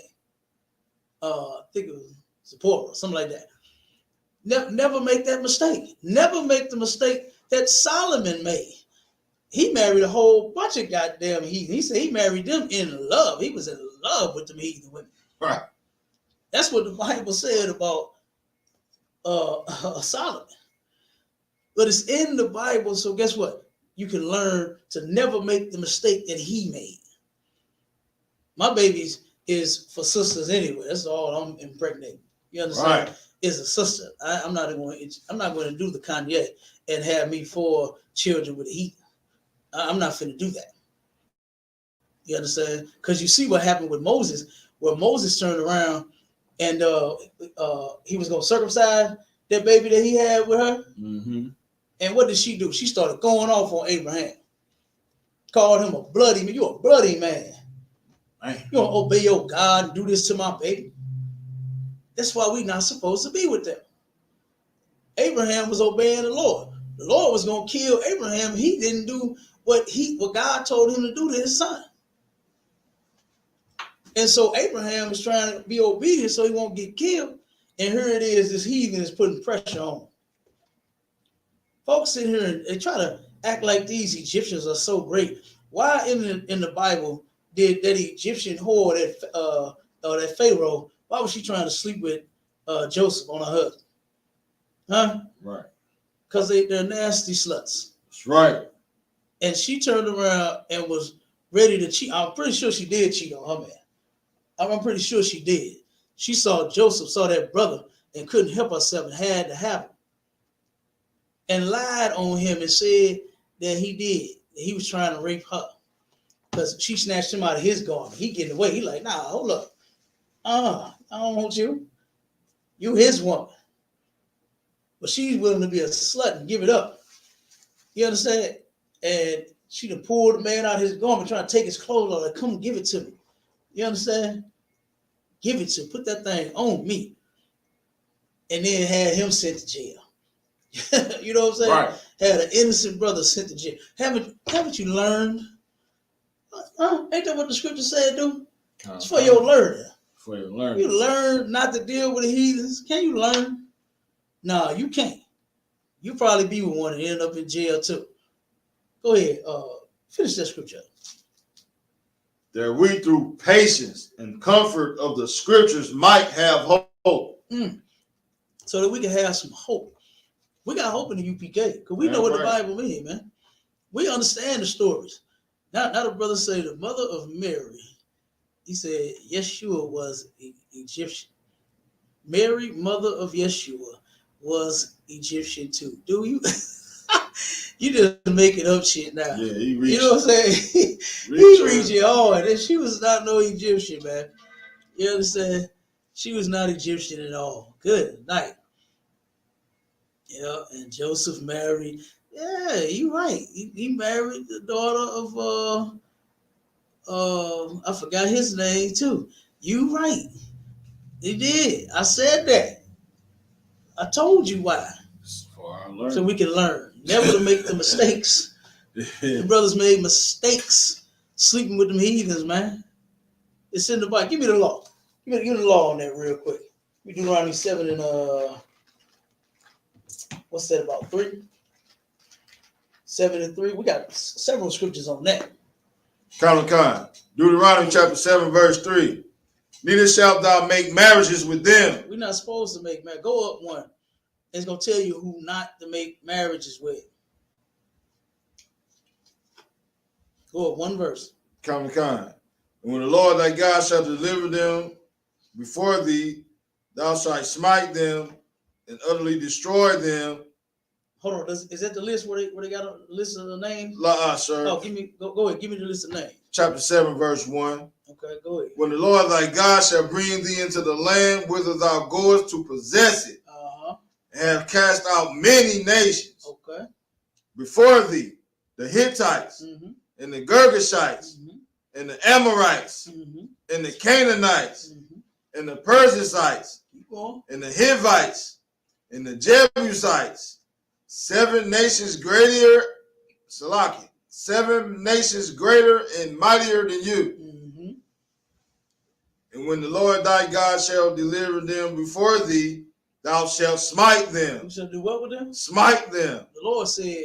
I think it was Zipporah, something like that. Never make that mistake. Never make the mistake that Solomon made. He married a whole bunch of goddamn heathen. He said he married them in love. He was in love with them heathen women. Right. That's what the Bible said about Solomon. But it's in the Bible, so guess what? You can learn to never make the mistake that he made. My babies is for sisters anyway. That's all I'm impregnating. You understand? Right. Is a sister. I'm not going to do the Kanye and have me 4 children with a heathen. I'm not finna do that. You understand? Because you see what happened with Moses, where Moses turned around and he was going to circumcise that baby that he had with her. Mm-hmm. And what did she do? She started going off on Abraham. Called him a bloody man. You're a bloody man. Man. You don't obey your God and do this to my baby. That's why we're not supposed to be with them. Abraham was obeying the Lord. The Lord was going to kill Abraham. He didn't do what God told him to do to his son. And so Abraham is trying to be obedient so he won't get killed. And here it is, this heathen is putting pressure on him. Folks sit here and they try to act like these Egyptians are so great. Why in the Bible did that Egyptian whore, that Pharaoh, why was she trying to sleep with Joseph on her husband? Huh? Right. Because they're nasty sluts. That's right. And she turned around and was ready to cheat. I'm pretty sure she did cheat on her man. I'm pretty sure she did. She saw Joseph, saw that brother, and couldn't help herself and had to have him. And lied on him and said that he did. That he was trying to rape her. Because she snatched him out of his garment. He getting away. He like, nah, hold up. I don't want you. You his woman. But she's willing to be a slut and give it up. You understand? And she done pulled the man out of his garment, trying to take his clothes off. Like, come give it to me. You understand? Give it to me. Put that thing on me. And then had him sent to jail. You know what I'm saying? Right. Had an innocent brother sent to jail. Haven't you learned? Ain't that what the scripture said, dude? It's for your learning. For your learning. You learn not to deal with the heathens. Can you learn? No, you can't. You probably be with one and end up in jail too. Go ahead. Finish that scripture. That we through patience and comfort of the scriptures might have hope. So that we can have some hope. We got hope in the UPK because we know what the Bible means, man. We understand the stories. Now the brother say the mother of Mary, he said Yeshua was Egyptian. Mary, mother of Yeshua, was Egyptian too. Do you? You just making up shit now. Yeah, he reached. You know what I'm saying? He reaching hard. And she was not no Egyptian, man. You understand? She was not Egyptian at all. Good night. Yeah, and Joseph married. Yeah, you're right. He married the daughter of I forgot his name too. You right. He did. I said that. I told you why. For our learning. So we can learn. Never to make the mistakes. The brothers made mistakes sleeping with them heathens, man. It's in the Bible. Give me the law. Give me the law on that real quick. We do Deuteronomy 7 and what's that about 3? 7 and 3. We got several scriptures on that. Con. Deuteronomy chapter 7, verse 3. Neither shalt thou make marriages with them. We're not supposed to make marriage. Go up one. It's going to tell you who not to make marriages with. Go up one verse. Con. And when the Lord thy God shall deliver them before thee, thou shalt smite them and utterly destroy them. Hold on. Is that the list where they got a list of the names? Sir. Oh, go ahead. Give me the list of names. Chapter 7, verse 1. Okay, go ahead. When the Lord thy God shall bring thee into the land whither thou goest to possess it, and have cast out many nations before thee, the Hittites, and the Girgashites, and the Amorites, and the Canaanites, and the Perizzites, and the Hivites, and the Jebusites, 7 nations greater and mightier than you. And when the Lord thy God shall deliver them before thee, thou shalt smite them. You shall do what with them? Smite them. The Lord said,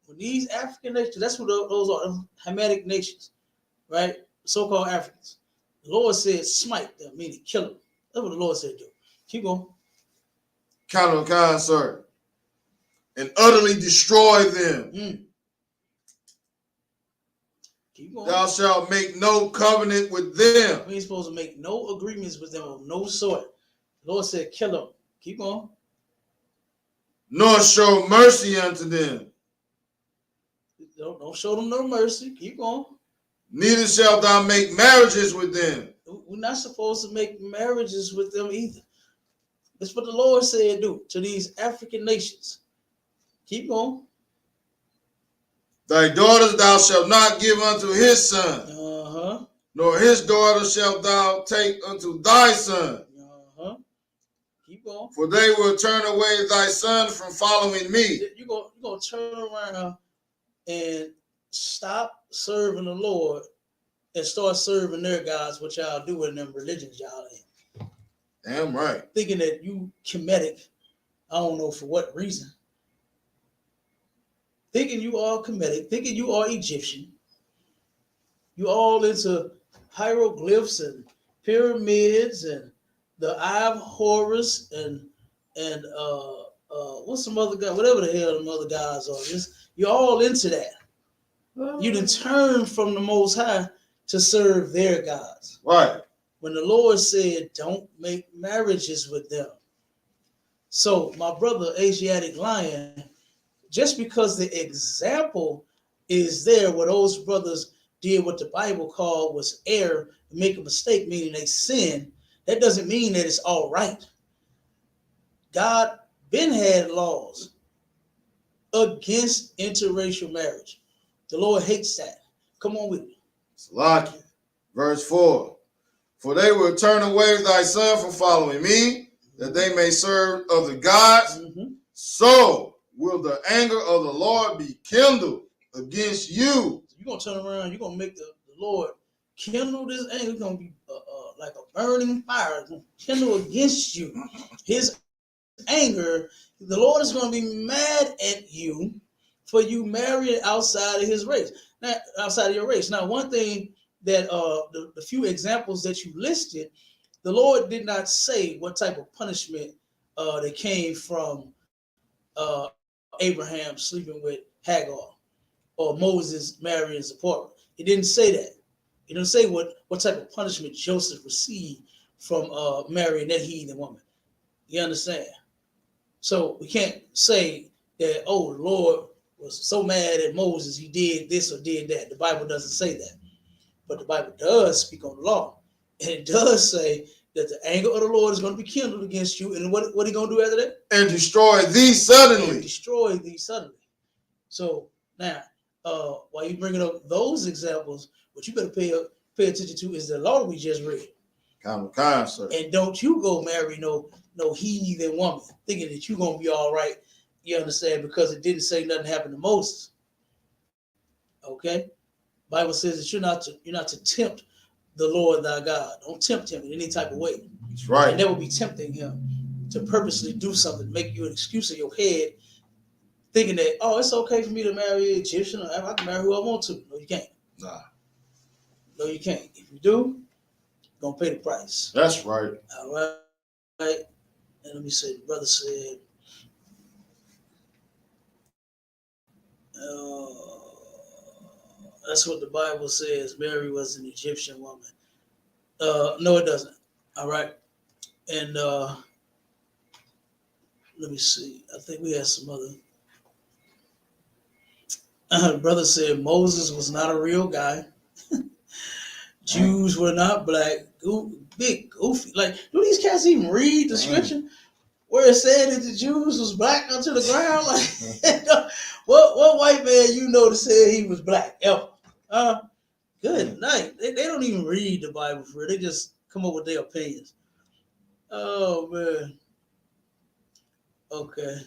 when these African nations, that's what those are, Hamitic nations, right? So-called Africans. The Lord said, smite them, meaning kill them. That's what the Lord said do. Keep going. Count, sir. And utterly destroy them. Keep going. Thou shalt make no covenant with them. We ain't supposed to make no agreements with them of no sort. The Lord said, kill them. Keep going. Nor show mercy unto them. Don't show them no mercy. Keep going. Neither shalt thou make marriages with them. We're not supposed to make marriages with them either. That's what the Lord said do to these African nations. Keep going. Thy daughters thou shalt not give unto his son, nor his daughter shalt thou take unto thy son. Keep going. For they will turn away thy son from following me. You're going to turn around and stop serving the Lord and start serving their gods, what y'all do in them religions y'all in. Damn right. Thinking that you Kemetic, I don't know for what reason. Thinking you are Kemetic, thinking you are Egyptian. You all into hieroglyphs and pyramids and the Eye of Horus and what's some other guy, whatever the hell them other guys are. You're all into that. You done turn from the Most High to serve their gods. Right. When the Lord said, don't make marriages with them. So my brother, Asiatic Lion, just because the example is there where those brothers did what the Bible called was err, make a mistake, meaning they sin, that doesn't mean that it's all right. God been had laws against interracial marriage. The Lord hates that. Come on with me. Salakia. Verse 4. For they will turn away thy son from following me, that they may serve other gods. So will the anger of the Lord be kindled against you. You're going to turn around, you're going to make the Lord kindle this anger. It's going to be like a burning fire. It's going to kindle against you. His anger, the Lord is going to be mad at you for you marrying outside of his race. Now, outside of your race. Now, one thing that the few examples that you listed, the Lord did not say what type of punishment that came from Abraham sleeping with Hagar or Moses marrying Zipporah. He didn't say that. He didn't say what type of punishment Joseph received from marrying that heathen woman. You understand? So we can't say that, oh, the Lord was so mad at Moses, he did this or did that. The Bible doesn't say that. But the Bible does speak on the law. And it does say that the anger of the Lord is going to be kindled against you. And what are he going to do after that? And destroy thee suddenly. And destroy thee suddenly. So now, while you bringing up those examples, what you better pay attention to is the law we just read. Kind, sir. And don't you go marry no heathen woman thinking that you're going to be all right. You understand? Because it didn't say nothing happened to Moses. Okay? Bible says that you're not to tempt the Lord thy God. Don't tempt him in any type of way. That's right. And that will be tempting him to purposely do something, make you an excuse in your head, thinking that, oh, it's okay for me to marry an Egyptian, or I can marry who I want to. No, you can't. Nah. No, you can't. If you do, you're going to pay the price. That's right. All right. And let me say, the brother said, that's what the Bible says. Mary was an Egyptian woman. No, it doesn't. All right. And let me see. I think we had some other Brother said Moses was not a real guy. Jews were not black. Big goofy. Like, do these cats even read the scripture where it said that the Jews was black unto the ground? Like, what white man you know that said he was black ever? Good night. They don't even read the Bible for it. They just come up with their opinions. Oh man. Okay.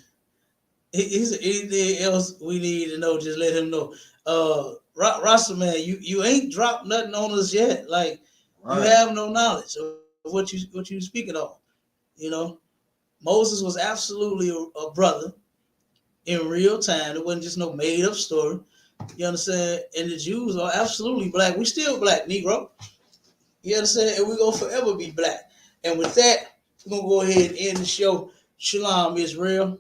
Is there anything else we need to know? Just let him know. Rasta man, you ain't dropped nothing on us yet. Like you have no knowledge of what you speaking of. You know, Moses was absolutely a brother in real time. It wasn't just no made up story. You understand? And the Jews are absolutely black. We still black, Negro. You understand? And we're gonna forever be black. And with that, we're gonna go ahead and end the show. Shalom, Israel.